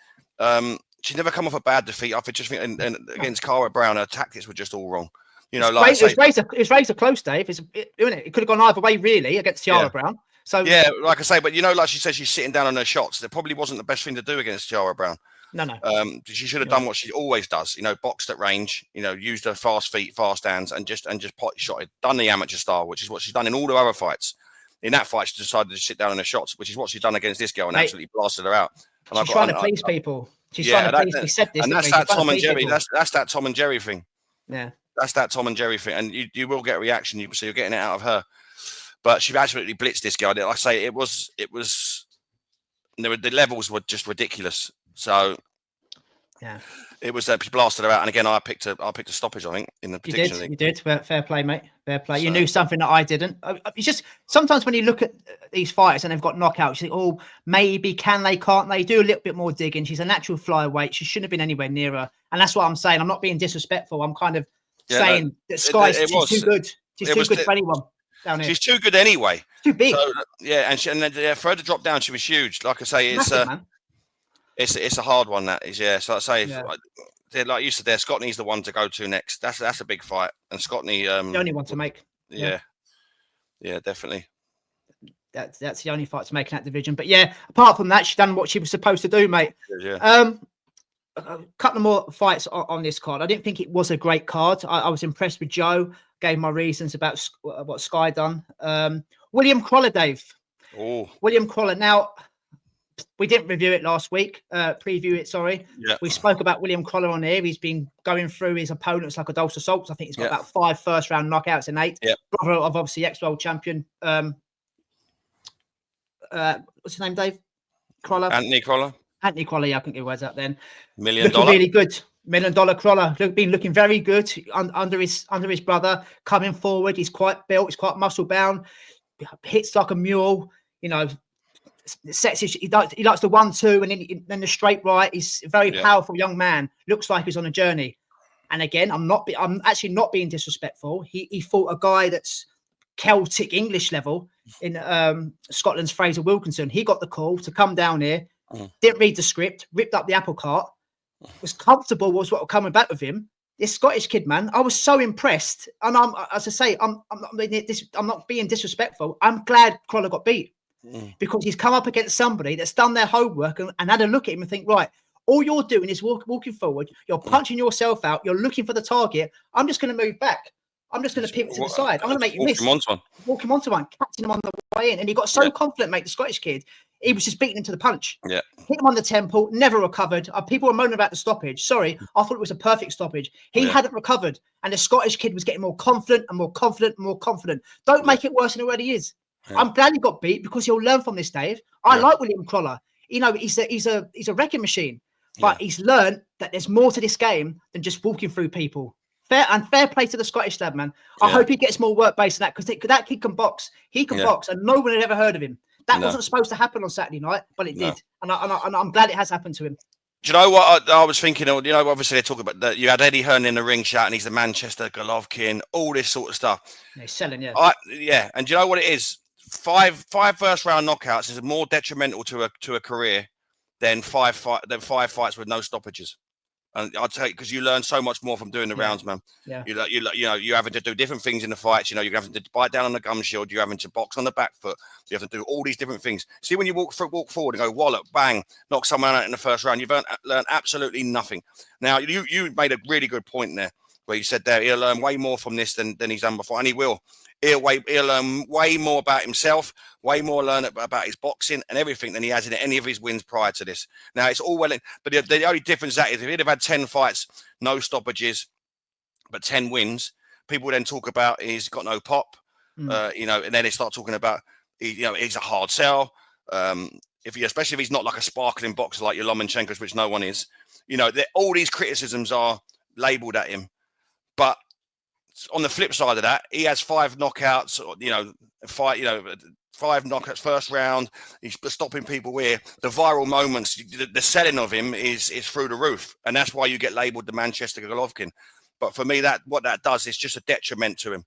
She's never come off a bad defeat. I just think against Cara Brown, her tactics were just all wrong. It's razor close, Dave. It could have gone either way, really, against Tiara Brown. So like I say, but like she said, she's sitting down on her shots. That probably wasn't the best thing to do against Tiara Brown. No. She should have done what she always does. Boxed at range. Used her fast feet, fast hands, and just pot shot it. Done the amateur style, which is what she's done in all her other fights. In that fight, she decided to sit down on her shots, which is what she's done against this girl, and absolutely blasted her out. And she's trying to please people. She's trying to please. We said this, and that's that Tom and Jerry. That's that Tom and Jerry thing. Yeah. That's that Tom and Jerry thing, and you will get a reaction. So you're getting it out of her, but she absolutely blitzed this guy. Like I say, it was. The levels were just ridiculous. So it was. She blasted her out, and again, I picked a stoppage. I think in the prediction. You did. Fair play, mate. Fair play. So, you knew something that I didn't. It's just sometimes when you look at these fighters and they've got knockouts, you think, oh, maybe can they? Can't they? Do a little bit more digging. She's a natural flyweight. She shouldn't have been anywhere near her, and that's what I'm saying. I'm not being disrespectful. I'm kind of saying that Skye's too good. She's too good for anyone down here. She's too good anyway. Too big. So, and then for her to drop down, she was huge. Like I say, it's a hard one. That is, So I say, like you said, there, Scottney's the one to go to next. That's a big fight, and Scottney, the only one to make. Yeah. Yeah, definitely. That's the only fight to make in that division. But yeah, apart from that, she's done what she was supposed to do, mate. Yeah. A couple more fights on this card. I didn't think it was a great card. I was impressed with Joe. Gave my reasons about what Skye done. William Crolla, Dave. Oh, William Crolla. Now, we didn't review it last week. Preview it, sorry. yeah. We spoke about William Crolla on here. He's been going through his opponents like a dose of salts. I think he's got about 5 first-round knockouts and 8. Yeah. Brother of obviously ex-world champion. What's his name, Dave? Crolla. Anthony Crolla. Anthony Crolla, yeah, I think it was up then. $1 million. Looking really good. $1 million Crolla. Been looking very good under his brother. Coming forward, he's quite built. He's quite muscle bound. Hits like a mule. You know, sets his, he likes the 1-2 and then the straight right. He's a very powerful young man. Looks like he's on a journey. And again, I'm actually not being disrespectful. He fought a guy that's Celtic English level in Scotland's Fraser Wilkinson. He got the call to come down here. Didn't read the script, ripped up the apple cart, was comfortable was what was coming back with him. This Scottish kid, man, I was so impressed. And as I say, I'm not being disrespectful. I'm glad Crolla got beat because he's come up against somebody that's done their homework and had a look at him and think, right, all you're doing is walking forward. You're punching yourself out. You're looking for the target. I'm just going to move back. I'm just going to pivot to the side. I'm going to make you miss. Walk him onto one, catching him on the way in. And he got so confident, mate, the Scottish kid. He was just beating him to the punch. Yeah. Hit him on the temple, never recovered. People were moaning about the stoppage. Sorry, I thought it was a perfect stoppage. He hadn't recovered. And the Scottish kid was getting more confident and more confident and more confident. Don't make it worse than it already is. Yeah. I'm glad he got beat because he'll learn from this, Dave. I like William Crolla. You know, he's a wrecking machine. But he's learned that there's more to this game than just walking through people. Fair play to the Scottish lad, man. I hope he gets more work based on that because that kid can box. He can box, and no one had ever heard of him. That wasn't supposed to happen on Saturday night, but it did, and I'm glad it has happened to him. Do you know what I was thinking? You know, obviously they talk about that. You had Eddie Hearn in the ring shouting, "He's the Manchester Golovkin," all this sort of stuff. Yeah, he's selling, And do you know what it is? Five first round knockouts is more detrimental to a career than five fights with no stoppages. And I'll tell you, because you learn so much more from doing the rounds, man. Yeah. You're having to do different things in the fights. You know, you're having to bite down on the gum shield. You're having to box on the back foot. You have to do all these different things. See, when you walk forward and go wallop, bang, knock someone out in the first round, you've learned absolutely nothing. Now, you made a really good point there, where you said there he'll learn way more from this than he's done before, and he will. He'll learn way more about himself, way more learn about his boxing and everything than he has in any of his wins prior to this. Now, it's all well, but the only difference that is if he'd have had 10 fights, no stoppages, but 10 wins, people then talk about he's got no pop, and then they start talking about, he's a hard sell. Especially if he's not like a sparkling boxer like your Lomachenko's, which no one is, all these criticisms are labelled at him. But on the flip side of that, he has 5 knockouts, 5 knockouts first round. He's stopping people here. The viral moments, the selling of him is through the roof. And that's why you get labelled the Manchester Golovkin. But for me, what that does is just a detriment to him.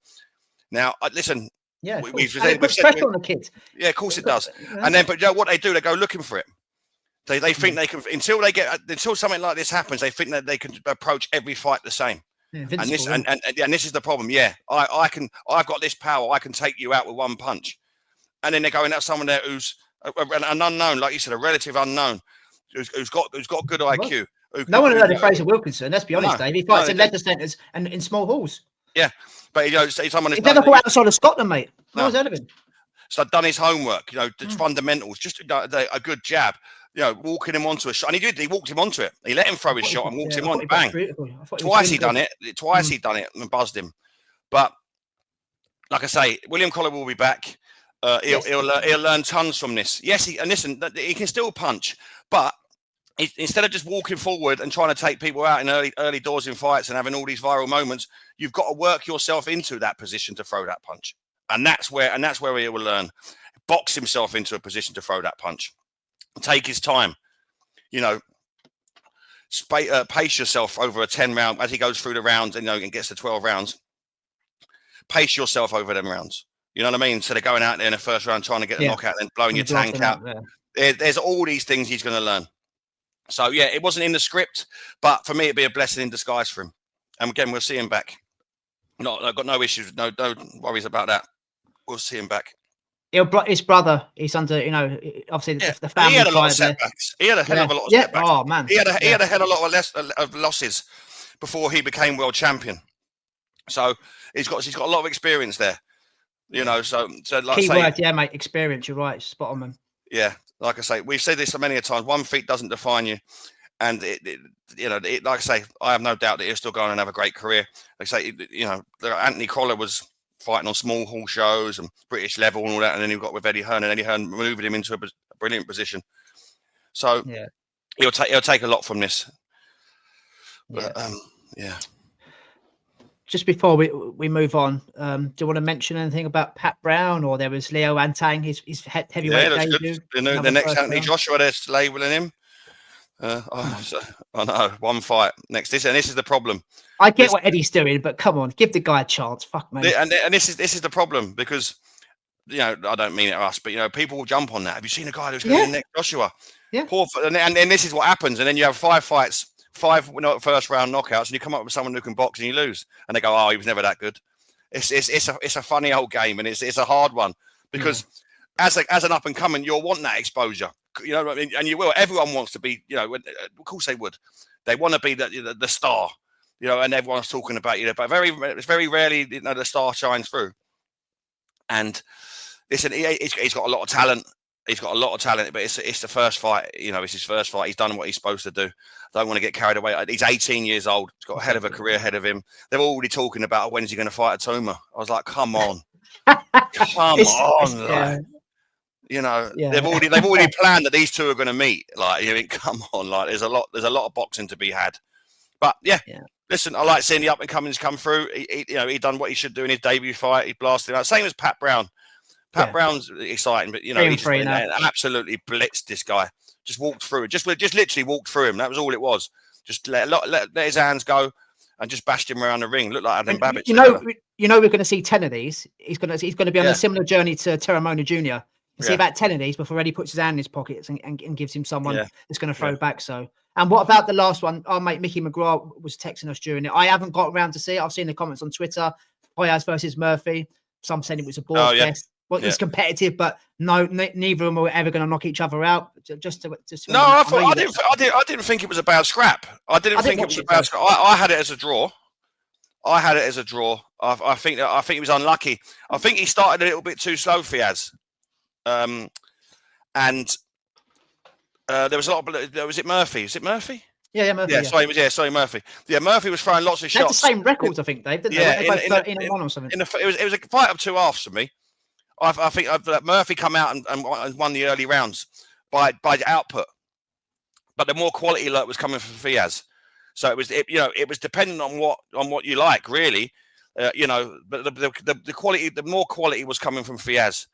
Now, listen. Yeah, we've pressure on the kids. Yeah, of course it does. And then, but what they do, they go looking for it. They think they can, until something like this happens, they think that they can approach every fight the same. Yeah, and this is the problem. Yeah, I've got this power. I can take you out with one punch. And then they're going at someone there who's an unknown, like you said, a relative unknown, who's got good IQ. No one heard of Fraser Wilkinson. Let's be honest, Dave. He fights in leisure centres and in small halls. Yeah, but someone he's never fought outside of Scotland, mate. No one's heard of him. So done his homework. The fundamentals, just a good jab. Walking him onto a shot. And he did. He walked him onto it. He let him throw his shot and walked him on. Bang. Twice he done it. Twice he done it and buzzed him. But like I say, William Crolla will be back. He'll learn tons from this. Yes, he can still punch. But instead of just walking forward and trying to take people out in early doors in fights and having all these viral moments, you've got to work yourself into that position to throw that punch. And that's where he will learn. Box himself into a position to throw that punch. Take his time, pace yourself over a 10 round as he goes through the rounds and gets to 12 rounds. Pace yourself over them rounds. You know what I mean? Instead of going out there in the first round trying to get a knockout and blowing your tank out. There's all these things he's going to learn. So, yeah, it wasn't in the script, but for me, it'd be a blessing in disguise for him. And again, we'll see him back. I've got no issues, no worries about that we'll see him back. His brother, he's under, obviously the family. He had a lot of there. setbacks. He had a hell of a lot of setbacks. Oh man, he had a hell of a lot of losses before he became world champion. So he's got a lot of experience there. So like key word, mate, experience. You're right, spot on, man. Yeah, like I say, we've said this many a time. One feat doesn't define you, and like I say, I have no doubt that he'll still go on and have a great career. Like I say, Anthony Crolla was fighting on small hall shows and British level and all that, and then he got with Eddie Hearn, and Eddie Hearn maneuvered him into a brilliant position. So he'll take a lot from this. But, Just before we move on, do you want to mention anything about Pat Brown, or there was Leo Antang, his heavyweight debut? The next Anthony Joshua, they're labeling him. I know, one fight next. This is the problem. I get what Eddie's doing, but come on, give the guy a chance. Fuck, man. And this is the problem, because I don't mean it to us, but people will jump on that. Have you seen a guy who's going to be next Joshua? Yeah. And this is what happens, and then you have 5 fights, 5 first round knockouts, and you come up with someone who can box and you lose, and they go, "Oh, he was never that good." It's a funny old game, and it's a hard one, because as an up and coming, you'll want that exposure. You know what I mean? And you will. Everyone wants to be. Of course they would. They want to be the star. And everyone's talking about but it's very rarely the star shines through. And listen, he's got a lot of talent. He's got a lot of talent, but it's the first fight. It's his first fight. He's done what he's supposed to do. Don't want to get carried away. He's 18 years old. He's got a hell of a career ahead of him. They're already talking about when's he going to fight a Toma. I was like, come on, come on. They've already planned that these two are going to meet. Come on, there's a lot of boxing to be had. But listen, I like seeing the up and comings come through. He done what he should do in his debut fight. He blasted out. Same as Pat Brown. Pat Brown's exciting, but he absolutely blitzed this guy. Just walked through it. Just literally walked through him. That was all it was. Just let his hands go and just bashed him around the ring. Looked like Adam Babbage. We're going to see 10 of these. He's going to be on a similar journey to Terramona Jr. See about 10 of these before Eddie puts his hand in his pockets and gives him someone that's going to throw back. So, and what about the last one? Our mate Mickey McGraw was texting us during it. I haven't got around to see it. I've seen the comments on Twitter. Diaz versus Murphy. Some saying it was a ball fest. Well, it's competitive, but no, neither of them were ever going to knock each other out. I didn't think it was a bad scrap. I didn't think it was a bad scrap. I had it as a draw. I think he was unlucky. I think he started a little bit too slow, Fiaz. And there was a lot of. Was it Murphy? Is it Murphy? Yeah, Murphy. Sorry, Murphy. Yeah, Murphy was throwing lots of shots. They had the same records, I think, Dave. Didn't they? Both 13 and 1 or something. It was a fight of 2 halves for me. I think Murphy come out and won the early rounds by output, but the more quality alert was coming from Fiaz. So it was dependent on what you like, really. But the quality, the more quality was coming from Fiaz.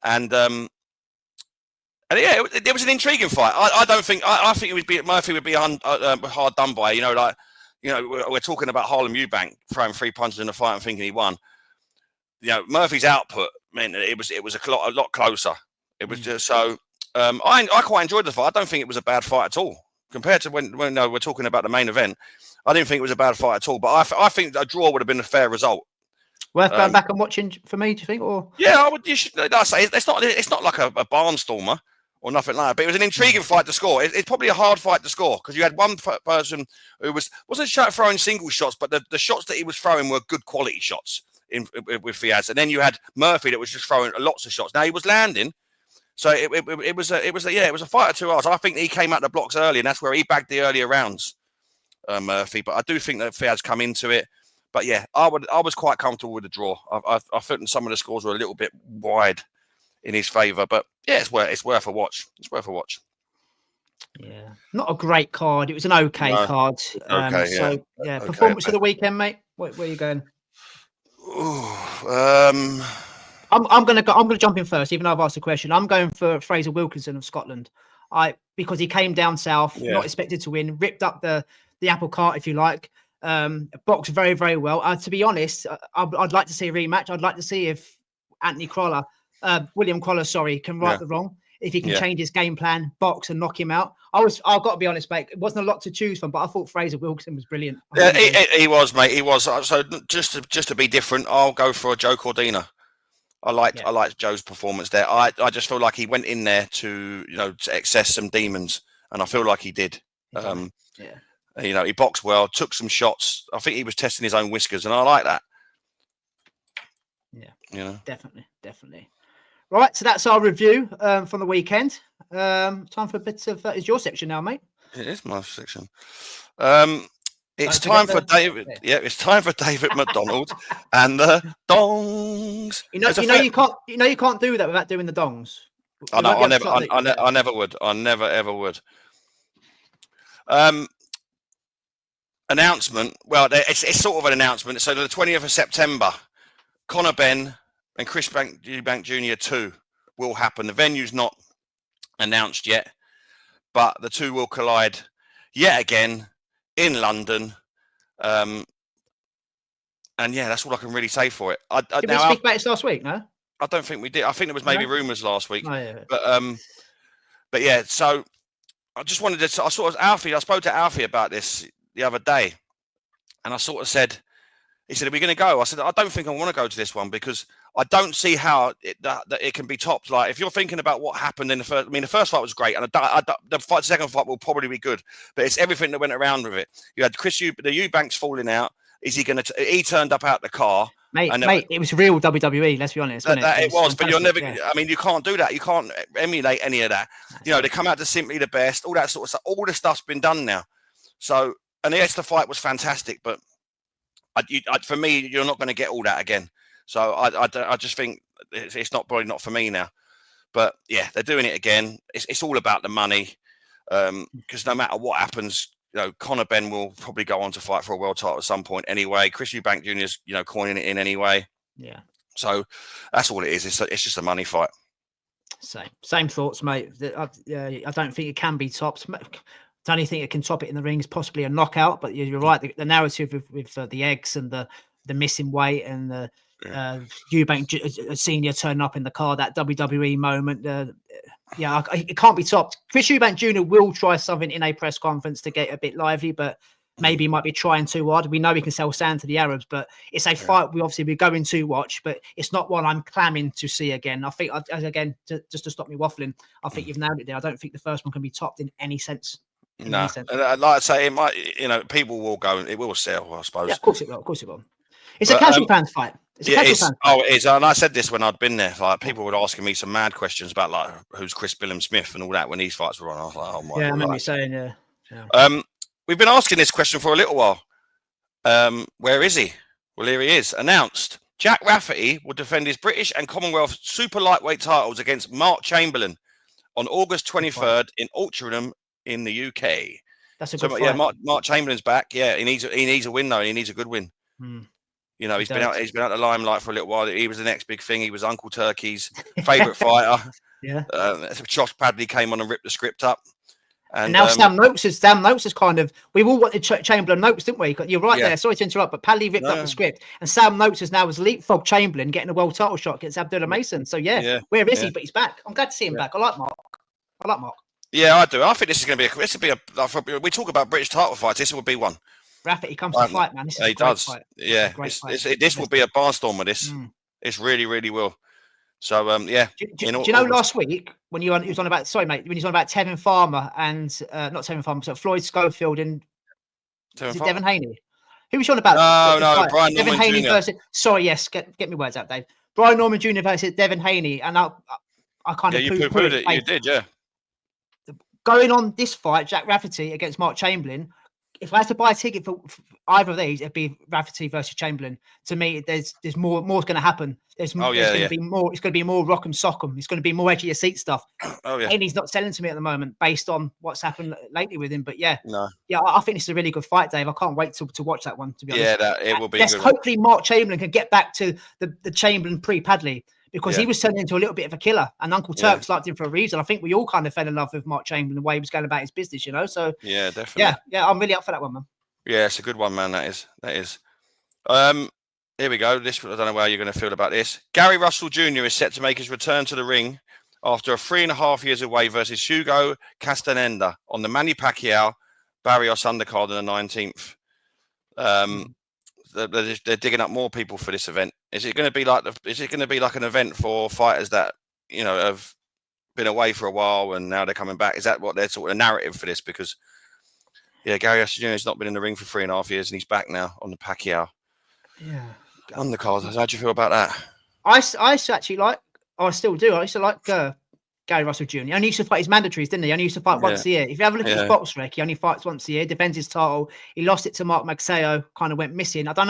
And it was an intriguing fight. I think Murphy would be hard done by. We're talking about Harlem Eubank throwing 3 punches in a fight and thinking he won. Murphy's output meant that it was a lot closer. It was just so. I quite enjoyed the fight. I don't think it was a bad fight at all compared to when we're talking about the main event. I didn't think it was a bad fight at all. But I think a draw would have been a fair result. Worth going back and watching for me, do you think? Or I would. You should. I say it's not like a barnstormer or nothing like that. But it was an intriguing fight to score. It's probably a hard fight to score because you had one person who wasn't throwing single shots, but the shots that he was throwing were good quality shots with Fiaz, and then you had Murphy that was just throwing lots of shots. Now he was landing, so it was a fight of 2 hours. I think he came out the blocks early, and that's where he bagged the earlier rounds, Murphy. But I do think that Fiaz come into it. But yeah, I was quite comfortable with the draw. I think some of the scores were a little bit wide in his favour, but yeah, it's worth a watch. It's worth a watch. Yeah, not a great card. It was an okay card. Performance of the weekend, mate. Where are you going? I'm gonna jump in first, even though I've asked the question. I'm going for Fraser Wilkinson of Scotland. Because he came down south, not expected to win, ripped up the apple cart, if you like. Boxed very, very well. To be honest, I'd like to see a rematch. I'd like to see if William Crolla, can right the wrong. If he can change his game plan, box and knock him out. I've got to be honest, mate. It wasn't a lot to choose from, but I thought Fraser Wilkinson was brilliant. Yeah, he was, mate. He was. So just to be different, I'll go for Joe Cordina. I liked Joe's performance there. I just feel like he went in there to access some demons, and I feel like he did. He boxed well, took some shots. I think he was testing his own whiskers, and I like that. Yeah, definitely. Right, so that's our review from the weekend. Time for a bit of is your section now, mate? It is my section. It's time for David. Yeah, it's time for David McDonald and the dongs. You can't do that without doing the dongs. I know. I never would. I never ever would. Announcement. Well, it's sort of an announcement. So the 20th of September, Conor Benn and Chris Eubank Jr. 2 will happen. The venue's not announced yet, but the two will collide yet again in London. And yeah, that's all I can really say for it. Did we speak about it last week? No, I don't think we did. I think there was maybe rumours last week. Oh, yeah. But yeah. So I just wanted to. I spoke to Alfie about this the other day, and I sort of said, he said, "Are we going to go?" I said, "I don't think I want to go to this one because I don't see how that it can be topped. Like if you're thinking about what happened in the first, the first fight was great, and the second fight will probably be good, but it's everything that went around with it. You had the Eubanks falling out. Is he going to? He turned up out the car, mate. It was real WWE. Let's be honest. It was, but you're never. Yeah. I mean, you can't do that. You can't emulate any of that. They come out to Simply the Best. All that sort of stuff. All the stuff's been done now. So, and yes, the fight was fantastic, but for me, you're not going to get all that again. So I just think it's probably not for me now. But yeah, they're doing it again. It's all about the money, because no matter what happens, Conor Benn will probably go on to fight for a world title at some point anyway. Chris Eubank Jr. is coining it in anyway. Yeah. So that's all it is. It's just a money fight. Same thoughts, mate. I don't think it can be topped. The only thing that can top it in the ring is possibly a knockout. But you're right. The narrative with the eggs and the missing weight and the Eubank Senior turning up in the car, that WWE moment. It can't be topped. Chris Eubank Jr. will try something in a press conference to get a bit lively, but maybe he might be trying too hard. We know he can sell sand to the Arabs, but it's a fight we're going to watch, but it's not one I'm clamming to see again. I think, just to stop me waffling, I think you've nailed it there. I don't think the first one can be topped in any sense. No, like I say, it might. People will go and it will sell, I suppose. Yeah, of course it will. It's a casual fans fight. It is. And I said this when I'd been there. Like people were asking me some mad questions about like who's Chris Billam Smith and all that when these fights were on. I was like, oh my. Yeah, I remember you saying, yeah. We've been asking this question for a little while. Where is he? Well, here he is. Announced. Jack Rafferty will defend his British and Commonwealth super lightweight titles against Mark Chamberlain on August 23rd in Altrincham in the UK. That's a good fight. Yeah, Mark Chamberlain's back. Yeah, he needs a win though. He needs a good win. He's been out the limelight for a little while. He was the next big thing. He was Uncle Turkey's favourite fighter. Yeah. Josh Padley came on and ripped the script up. And now Sam Noakes is kind of. We all wanted Chamberlain Noakes, didn't we? You're right there. Sorry to interrupt, but Padley ripped up the script, and Sam Noakes is now leapfrog Chamberlain, getting a world title shot against Abdullah Mason. So where is he? But he's back. I'm glad to see him back. I like Mark. Yeah, I do. I think this is going to be we talk about British title fights. This would be one. Rafferty comes to fight, man. This is he does. Fight. Yeah, this will be a barnstorm with this. It's really, really will. So do you know last week when he was on about Tevin Farmer and not Tevin Farmer, so Floyd Schofield and Devin Haney? Who was you on about? No, Brian Devin Norman Haney Jr. versus. Sorry, yes, get me words out, Dave. Brian Norman Jr. versus Devin Haney, and I kind of you poo-pooed it. You did, yeah. Going on this fight, Jack Rafferty against Mark Chamberlain. If I had to buy a ticket for either of these, it'd be Rafferty versus Chamberlain. To me, there's more's going to happen. There's going to be more. It's going to be more rock 'em sock 'em. It's going to be more edge of your seat stuff. Oh yeah. Haney's not selling to me at the moment based on what's happened lately with him. But I think this is a really good fight, Dave. I can't wait to watch that one. To be honest, it will be. Hopefully, Mark Chamberlain can get back to the Chamberlain pre-Padley. Because he was turning into a little bit of a killer, and Uncle Turks liked him for a reason. I think we all kind of fell in love with Mark Chamberlain, the way he was going about his business, So yeah, definitely. Yeah, I'm really up for that one, man. Yeah, it's a good one, man. That is. Here we go. I don't know how you're going to feel about this. Gary Russell Jr. is set to make his return to the ring after 3.5 years away versus Hugo Castaneda on the Manny Pacquiao Barrios undercard on the 19th. they're digging up more people for this event? Is it going to be like an event for fighters that have been away for a while and now they're coming back? Is that what they're sort of narrative for this? Because Gary Russell Jr. has not been in the ring for 3.5 years and he's back now on the Pacquiao undercard. How do you feel about that? I still do. I used to like Gary Russell Jr. He only used to fight his mandatories, didn't he? He only used to fight once a year. If you have a look at his box rec, he only fights once a year, defends his title. He lost it to Mark Magseo, kind of went missing. I don't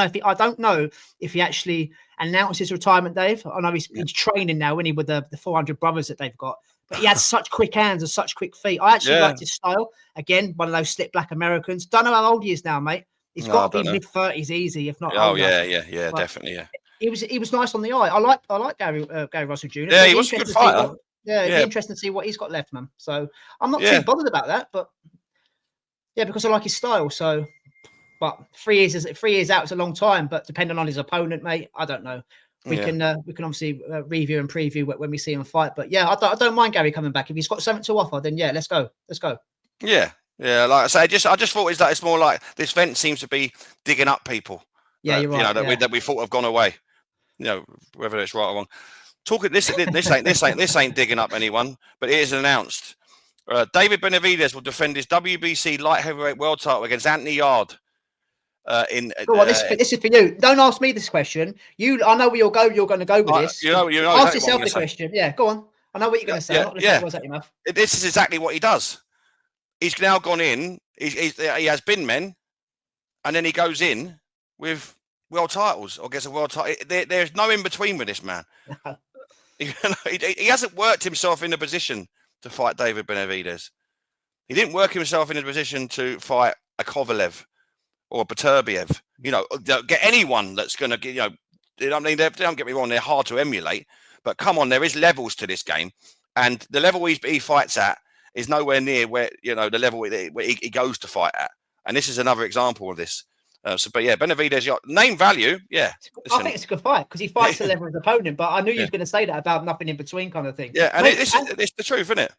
know if he actually announced his retirement, Dave. I know he's training now, with the 400 brothers that they've got. But he had such quick hands and such quick feet. I actually liked his style. Again, one of those slick black Americans. Don't know how old he is now, mate. He's got to be mid-30s easy, if not older. Yeah, definitely, yeah. He was nice on the eye. I like Gary Russell Jr. Yeah, he was a good fighter. It'd be interesting to see what he's got left, man. So I'm not too bothered about that, but because I like his style. So, but 3 years out is a long time. But depending on his opponent, mate, I don't know. We can obviously review and preview when we see him fight. But I don't mind Gary coming back if he's got something to offer. Then let's go. Yeah. Like I say, I just thought it's more like this event seems to be digging up people. Yeah, you're right. That we thought have gone away. Whether it's right or wrong. Talking this ain't digging up anyone, but it is announced. David Benavidez will defend his WBC light heavyweight world title against Anthony Yard. This is for you. Don't ask me this question. I know where you're going to go with this. Ask yourself the question. Yeah, go on. I know what you're going to say. This is exactly what he does. He's now gone in. He has bin men, and then he goes in with world titles or gets a world title. There's no in between with this man. He hasn't worked himself in a position to fight David Benavidez. He didn't work himself in a position to fight a Kovalev or a Beterbiev. Get anyone that's going to get. Don't get me wrong, they're hard to emulate, but come on, there is levels to this game, and the level he fights at is nowhere near where the level where he goes to fight at. And this is another example of this. Benavidez, name value, I think it's a good fight because he fights the level of his opponent. But I knew you were going to say that about nothing in between kind of thing. Yeah, and it's the truth, isn't it?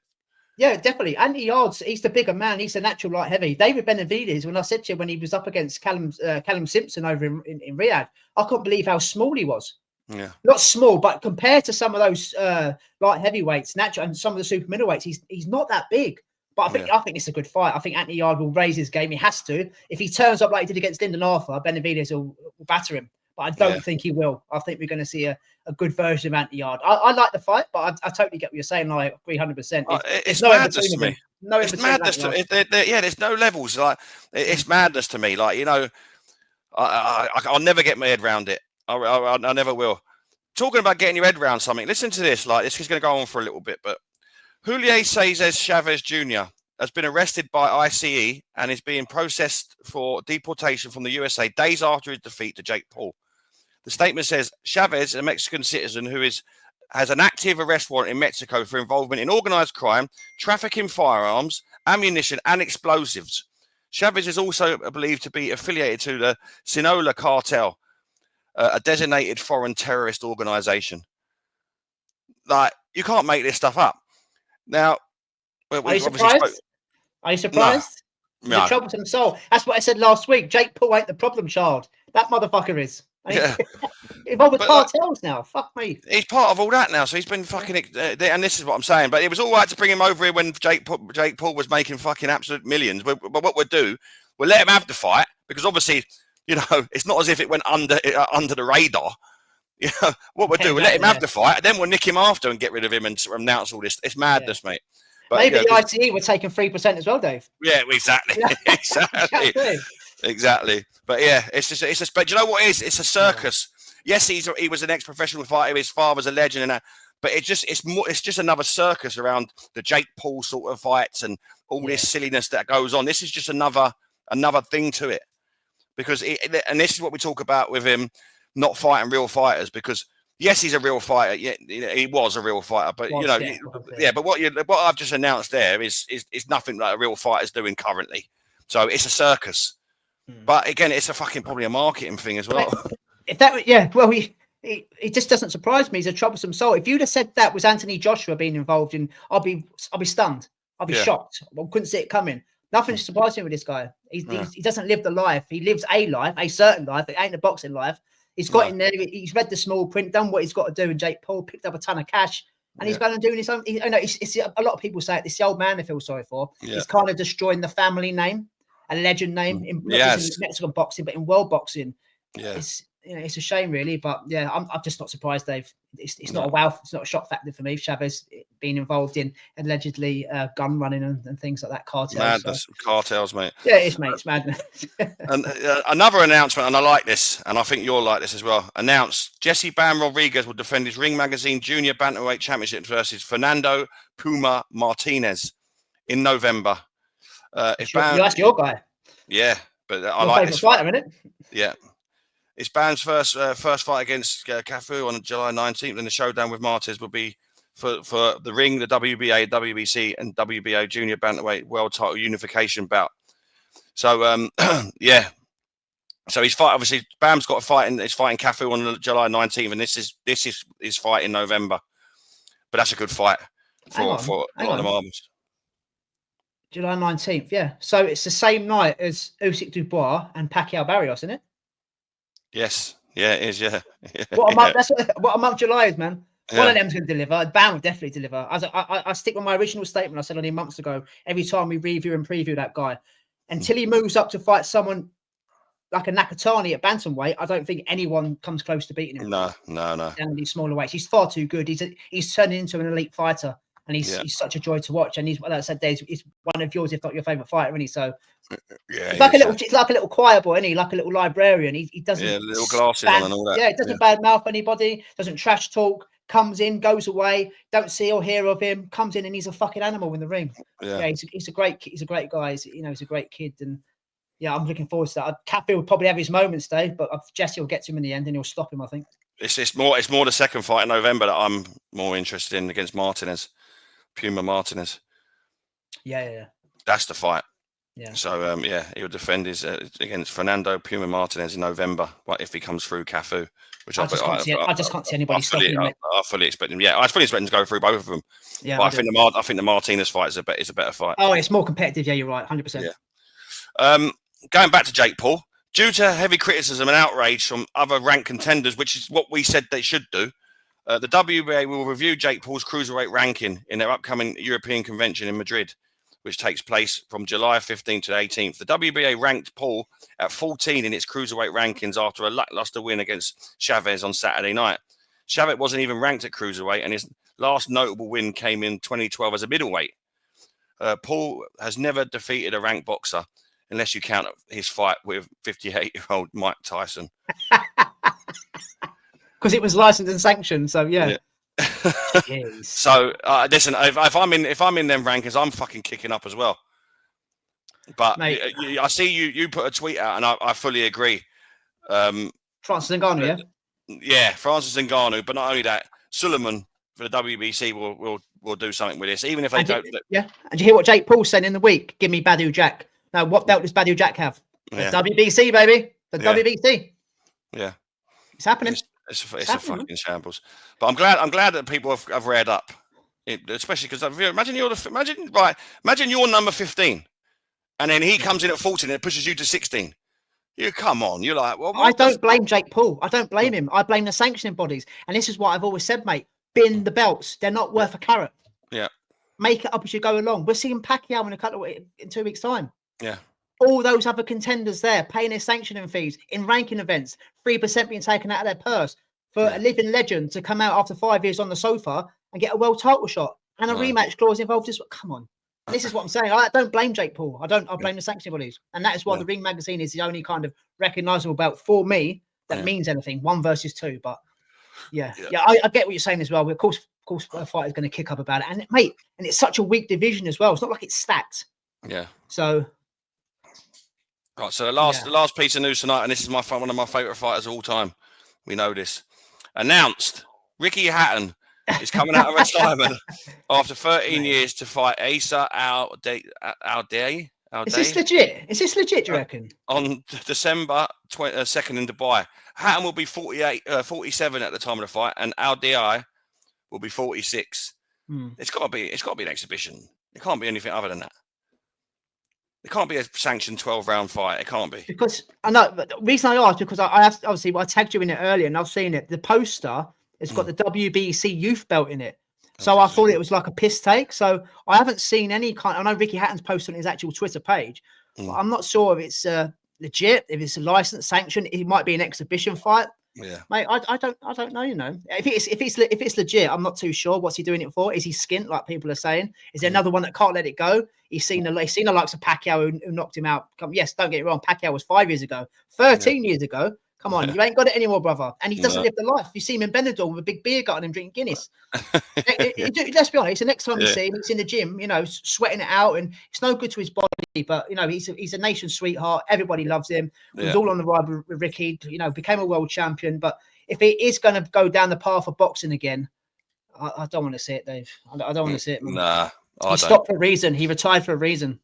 Yeah, definitely. Andy Yards, he's the bigger man. He's a natural light heavy. David Benavidez, when I said to you when he was up against Callum Simpson over in Riyadh, I couldn't believe how small he was. Yeah, not small, but compared to some of those light heavyweights, natural, and some of the super middleweights, he's not that big. But I think it's a good fight. I think Anthony Yard will raise his game. He has to. If he turns up like he did against Lyndon Arthur, Benavidez will batter him. But I don't think he will. I think we're going to see a good version of Anthony Yard. I like the fight, but I totally get what you're saying. Like 300%. It's madness to me. It's madness to me. There's no levels. Like it's madness to me. Like I'll never get my head around it. I never will. Talking about getting your head around something. Listen to this. Like this is going to go on for a little bit, but. Julio Cesar Chavez Jr. has been arrested by ICE and is being processed for deportation from the USA days after his defeat to Jake Paul. The statement says Chavez, a Mexican citizen who has an active arrest warrant in Mexico for involvement in organized crime, trafficking firearms, ammunition, and explosives. Chavez is also believed to be affiliated to the Sinaloa cartel, a designated foreign terrorist organization. Like, you can't make this stuff up. Now, are you surprised? Are you surprised? No. He's a troublesome soul. That's what I said last week. Jake Paul ain't the problem child. That motherfucker is. Involved with cartels now. Fuck me. He's part of all that now, so he's been fucking. And this is what I'm saying. But it was all right to bring him over here when Jake Paul was making fucking absolute millions. But what we'll do, we'll let him have the fight because obviously, it's not as if it went under the radar. What we'll do, we'll let him have the fight, and then we'll nick him after and get rid of him and announce all this. It's madness, mate. But, maybe the ITE were taking 3% as well, Dave. Yeah, exactly. Exactly. But but you know what it is? It's a circus. Yes, he was an ex-professional fighter. His father's a legend and that. But it's just another circus around the Jake Paul sort of fights and all this silliness that goes on. This is just another thing to it. Because and this is what we talk about with him. Not fighting real fighters because yes, he's a real fighter. Yeah, he was a real fighter, but but what I've just announced there is nothing like a real fighter's doing currently. So it's a circus. But again, it's probably a marketing thing as well. It just doesn't surprise me. He's a troublesome soul. If you'd have said that was Anthony Joshua being involved in, I'll be stunned. I'll be shocked. I couldn't see it coming. Nothing surprising with this guy. He doesn't live the life. He lives a certain life. It ain't a boxing life. He's got in there. He's read the small print, done what he's got to do. And Jake Paul picked up a ton of cash, and he's going and doing his own. It's a lot of people say it. It's the old man they feel sorry for. Yeah. He's kind of destroying the family name, a legend name, not just in Mexican boxing, but in world boxing. Yeah. It's a shame, really, but yeah, I'm just not surprised, Dave. It's not a wow, it's not a shock factor for me. Chavez being involved in allegedly gun running and things like that, cartels. Madness, cartels, mate. Yeah, it is, mate. It's madness. And another announcement, and I like this, and I think you'll like this as well. Announced: Jesse Bam Rodriguez will defend his Ring Magazine Junior Bantamweight Championship versus Fernando Puma Martinez in November. That's your guy. Yeah, but I your like this fighter, isn't it? Yeah. It's Bam's first fight against Cafu on July 19th, and the showdown with Martinez will be for the Ring, the WBA, WBC, and WBO Junior Bantamweight World Title Unification bout. So, yeah. So he's fight. Obviously, Bam's got a fight. He's fighting Cafu on July 19th, and this is his fight in November. But that's a good fight for a lot of the marbles. July 19th, yeah. So it's the same night as Usyk Dubois and Pacquiao Barrios, isn't it? Yes, yeah, it is. Yeah, What a month! That's what a month July is, man. One of them's going to deliver. Bam will definitely deliver. I stick with my original statement I said only months ago. Every time we review and preview that guy, until he moves up to fight someone like a Nakatani at bantamweight, I don't think anyone comes close to beating him. No. Down these smaller weights, he's far too good. He's turning into an elite fighter, and he's such a joy to watch. And he's, like I said, Dave, he's one of yours, if not your favourite fighter, isn't he? So yeah, he's like a little choir boy, isn't he? Like a little librarian. He doesn't little glasses on and all that. Yeah, doesn't bad mouth anybody. Doesn't trash talk. Comes in, goes away. Don't see or hear of him. Comes in and he's a fucking animal in the ring. Yeah, he's a great guy. He's a great kid, and yeah, I'm looking forward to that. Cafu will probably have his moments, Dave, but Jesse will get to him in the end and he'll stop him, I think. It's more the second fight in November that I'm more interested in against Martinez, Puma Martinez. Yeah. That's the fight. Yeah. So he'll defend his against Fernando Puma Martinez in November. But if he comes through Cafu, which I just can't see anybody stopping him. I fully expect him. Yeah, I fully expect him to go through both of them. Yeah, but I think the Martinez fight is a better fight. Oh, it's more competitive. Yeah, you're right, 100%. Yeah. Going back to Jake Paul, due to heavy criticism and outrage from other ranked contenders, which is what we said they should do, the WBA will review Jake Paul's cruiserweight ranking in their upcoming European convention in Madrid, which takes place from July 15th to 18th. The WBA ranked Paul at 14 in its cruiserweight rankings after a lackluster win against Chavez on Saturday night. Chavez wasn't even ranked at cruiserweight, and his last notable win came in 2012 as a middleweight. Paul has never defeated a ranked boxer, unless you count his fight with 58-year-old Mike Tyson. Because it was licensed and sanctioned, so yeah. So listen, if I'm in them rankings, I'm fucking kicking up as well. But mate, I see you put a tweet out, and I fully agree. Francis Ngannou, yeah, Francis Ngannou, but not only that, Suleiman for the WBC will do something with this, even if they don't. Yeah, and you hear what Jake Paul said in the week? Give me Badou Jack. Now, what belt does Badou Jack have? The WBC, baby. The WBC. Yeah, it's happening. It's a fucking shambles. But I'm glad that people have read up, especially because imagine you're number 15, and then he comes in at 14 and it pushes you to 16. You come on, you're like, well, I don't blame Jake Paul. I don't blame him. I blame the sanctioning bodies, and this is what I've always said, mate. Bin the belts. They're not worth a carrot. Yeah. Make it up as you go along. We're seeing Pacquiao in 2 weeks' time. Yeah. All those other contenders there paying their sanctioning fees in ranking events, 3% being taken out of their purse for a living legend to come out after 5 years on the sofa and get a world title shot and a rematch clause involved as well. Come on. And this is what I'm saying. I don't blame Jake Paul. I blame the sanctioning bodies. And that is why the Ring Magazine is the only kind of recognisable belt for me that means anything. 1 versus 2. But I get what you're saying as well. Of course, a fighter's going to kick up about it. And mate, and it's such a weak division as well. It's not like it's stacked. Yeah. So right, so the last piece of news tonight, and this is one of my favourite fighters of all time. We know this. Announced, Ricky Hatton is coming out of retirement after 13 years to fight Asa Al-Day. Is this legit? Do you reckon? On December 2nd in Dubai. Hatton will be 47 at the time of the fight, and Al-Day will be 46. It's got to be an exhibition. It can't be anything other than that. It can't be a sanctioned 12-round fight. It can't be. Because I know, but the reason I asked, because I have, obviously I tagged you in it earlier and I've seen it. The poster has got the WBC youth belt in it. So I thought it was like a piss take. So I haven't seen any kind. I know Ricky Hatton's posted on his actual Twitter page, but I'm not sure if it's legit, if it's a licensed sanction. It might be an exhibition fight. Yeah, mate. I don't know. You know, if it's legit, I'm not too sure. What's he doing it for? Is he skint like people are saying? Is there another one that can't let it go? He's seen the likes of Pacquiao who knocked him out. Yes, don't get it wrong. Pacquiao was 5 years ago, 13 years ago. Come on, you ain't got it anymore, brother. And he doesn't live the life. You see him in Benidorm with a big beer garden and drinking Guinness. Let's be honest. The next time you see him, he's in the gym, you know, sweating it out, and it's no good to his body. But you know, he's a nation sweetheart. Everybody loves him. He was all on the ride with Ricky. You know, became a world champion. But if he is going to go down the path of boxing again, I don't want to see it, Dave. I don't want to see it, man. Nah, he stopped for a reason. He retired for a reason.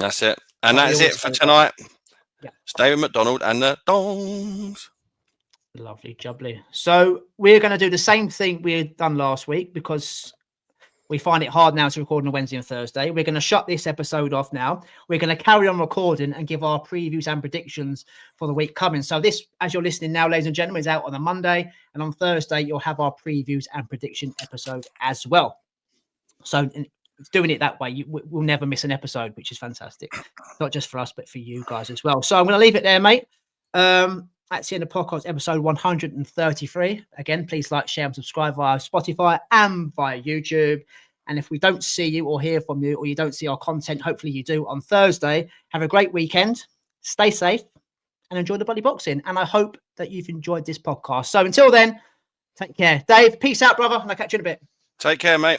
That's it. And that's it for tonight. Yeah. Stay with McDonald and the Dongs. Lovely, jubbly. So we're going to do the same thing we had done last week because we find it hard now to record on a Wednesday and Thursday. We're going to shut this episode off now. We're going to carry on recording and give our previews and predictions for the week coming. So this, as you're listening now, ladies and gentlemen, is out on a Monday. And on Thursday, you'll have our previews and prediction episode as well. So doing it that way, we'll never miss an episode, which is fantastic. Not just for us, but for you guys as well. So I'm going to leave it there, mate. That's the end of podcast episode 133. Again, please like, share, and subscribe via Spotify and via YouTube. And if we don't see you or hear from you, or you don't see our content, hopefully you do on Thursday. Have a great weekend. Stay safe and enjoy the bloody boxing. And I hope that you've enjoyed this podcast. So until then, take care. Dave, peace out, brother. And I'll catch you in a bit. Take care, mate.